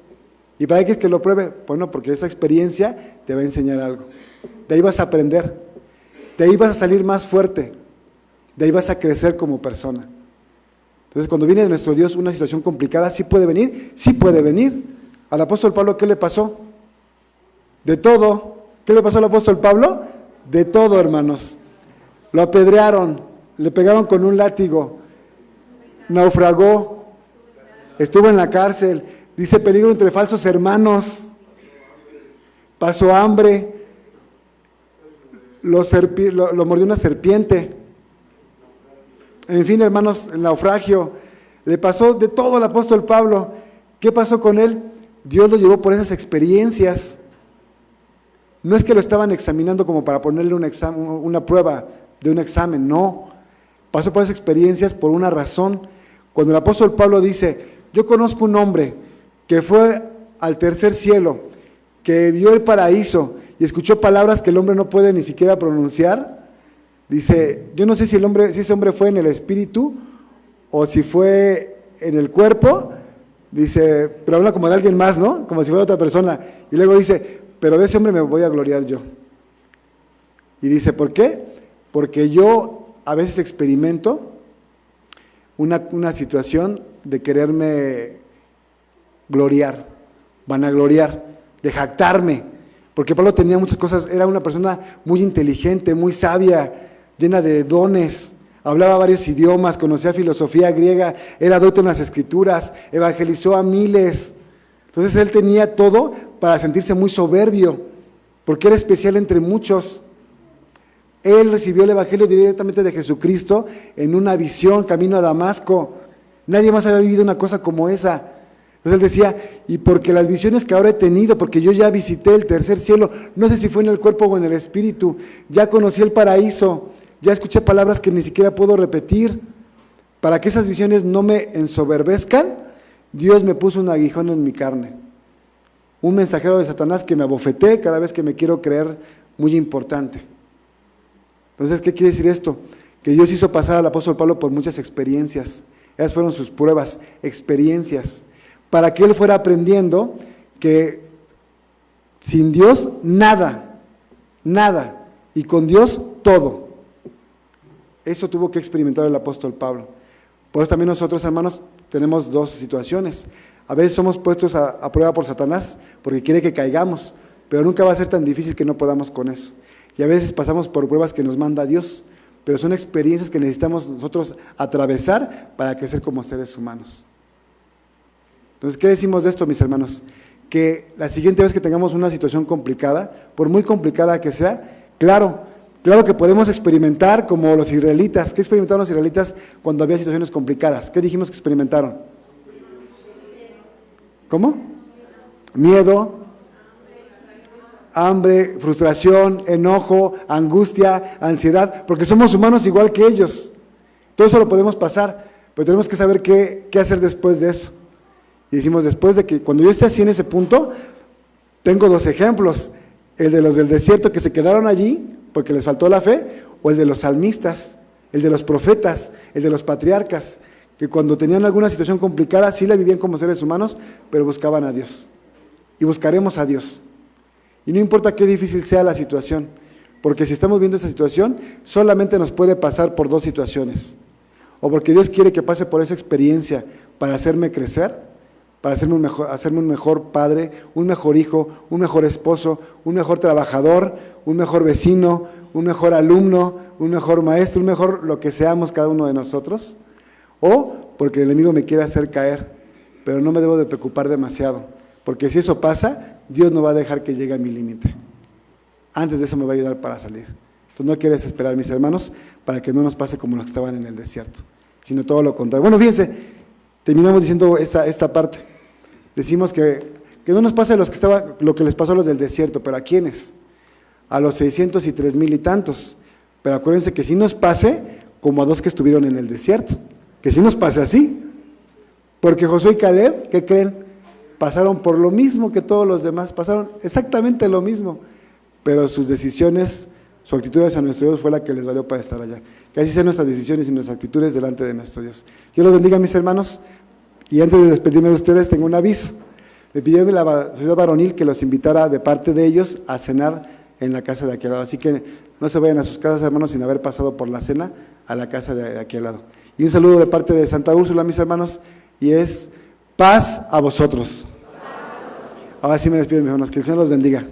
¿Y para qué es que lo pruebe? Bueno, porque esa experiencia te va a enseñar algo. De ahí vas a aprender. De ahí vas a salir más fuerte. De ahí vas a crecer como persona. Entonces, cuando viene de nuestro Dios una situación complicada, ¿sí puede venir? Sí puede venir. Al apóstol Pablo, ¿qué le pasó? De todo. ¿Qué le pasó al apóstol Pablo? De todo, hermanos. Lo apedrearon, le pegaron con un látigo, naufragó, estuvo en la cárcel, dice peligro entre falsos hermanos, pasó hambre, lo mordió una serpiente. En fin, hermanos, el naufragio, le pasó de todo al apóstol Pablo. ¿Qué pasó con él? Dios lo llevó por esas experiencias. No es que lo estaban examinando como para ponerle una prueba de un examen, no. Pasó por esas experiencias por una razón. Cuando el apóstol Pablo dice, yo conozco un hombre que fue al tercer cielo, que vio el paraíso y escuchó palabras que el hombre no puede ni siquiera pronunciar. Dice, yo no sé si ese hombre fue en el espíritu o si fue en el cuerpo, dice, pero habla como de alguien más, ¿no? Como si fuera otra persona. Y luego dice, pero de ese hombre me voy a gloriar yo. Y dice, ¿por qué? Porque yo a veces experimento una situación de quererme gloriar, vanagloriar, de jactarme. Porque Pablo tenía muchas cosas, era una persona muy inteligente, muy sabia, llena de dones, hablaba varios idiomas, conocía filosofía griega, era docto en las escrituras, evangelizó a miles. Entonces él tenía todo para sentirse muy soberbio, porque era especial entre muchos. Él recibió el evangelio directamente de Jesucristo en una visión, camino a Damasco. Nadie más había vivido una cosa como esa. Entonces él decía, y porque las visiones que ahora he tenido, porque yo ya visité el tercer cielo, no sé si fue en el cuerpo o en el espíritu, ya conocí el paraíso, ya escuché palabras que ni siquiera puedo repetir. Para que esas visiones no me ensoberbezcan, Dios me puso un aguijón en mi carne. Un mensajero de Satanás que me abofetee cada vez que me quiero creer muy importante. Entonces, ¿qué quiere decir esto? Que Dios hizo pasar al apóstol Pablo por muchas experiencias. Esas fueron sus pruebas, experiencias, para que él fuera aprendiendo que sin Dios nada, y con Dios todo. Eso tuvo que experimentar el apóstol Pablo. Por eso también nosotros, hermanos, tenemos dos situaciones. A veces somos puestos a prueba por Satanás porque quiere que caigamos, pero nunca va a ser tan difícil que no podamos con eso. Y a veces pasamos por pruebas que nos manda Dios, pero son experiencias que necesitamos nosotros atravesar para crecer como seres humanos. Entonces, ¿qué decimos de esto, mis hermanos? Que la siguiente vez que tengamos una situación complicada, por muy complicada que sea, claro que podemos experimentar como los israelitas. ¿Qué experimentaron los israelitas cuando había situaciones complicadas? ¿Qué dijimos que experimentaron? ¿Cómo? Miedo, hambre, frustración, enojo, angustia, ansiedad, porque somos humanos igual que ellos. Todo eso lo podemos pasar, pero tenemos que saber qué hacer después de eso. Y decimos, después de que, cuando yo esté así en ese punto, tengo dos ejemplos, el de los del desierto que se quedaron allí porque les faltó la fe, o el de los salmistas, el de los profetas, el de los patriarcas, que cuando tenían alguna situación complicada, sí la vivían como seres humanos, pero buscaban a Dios. Y buscaremos a Dios. Y no importa qué difícil sea la situación, porque si estamos viendo esta situación, solamente nos puede pasar por dos situaciones. O porque Dios quiere que pase por esa experiencia para hacerme crecer, para hacerme un mejor padre, un mejor hijo, un mejor esposo, un mejor trabajador, un mejor vecino, un mejor alumno, un mejor maestro, un mejor lo que seamos cada uno de nosotros. O porque el enemigo me quiere hacer caer, pero no me debo de preocupar demasiado, porque si eso pasa, Dios no va a dejar que llegue a mi límite. Antes de eso me va a ayudar para salir. Entonces no hay que desesperar, mis hermanos, para que no nos pase como los que estaban en el desierto, sino todo lo contrario. Bueno, fíjense, terminamos diciendo esta parte. Decimos que no nos pase lo que les pasó a los del desierto, pero ¿a quiénes? A los 600 y 3,000 y tantos. Pero acuérdense que sí nos pase como a dos que estuvieron en el desierto, que sí nos pase así. Porque Josué y Caleb, ¿qué creen? Pasaron por lo mismo que todos los demás, pasaron exactamente lo mismo, pero sus decisiones, su actitud hacia nuestro Dios fue la que les valió para estar allá. Que así sean nuestras decisiones y nuestras actitudes delante de nuestro Dios. Dios los bendiga, mis hermanos. Y antes de despedirme de ustedes, tengo un aviso. Me pidió la sociedad varonil que los invitara de parte de ellos a cenar en la casa de aquel lado. Así que no se vayan a sus casas, hermanos, sin haber pasado por la cena a la casa de aquel lado. Y un saludo de parte de Santa Úrsula, mis hermanos, y es paz a vosotros. Ahora sí me despido, mis hermanos, que el Señor los bendiga.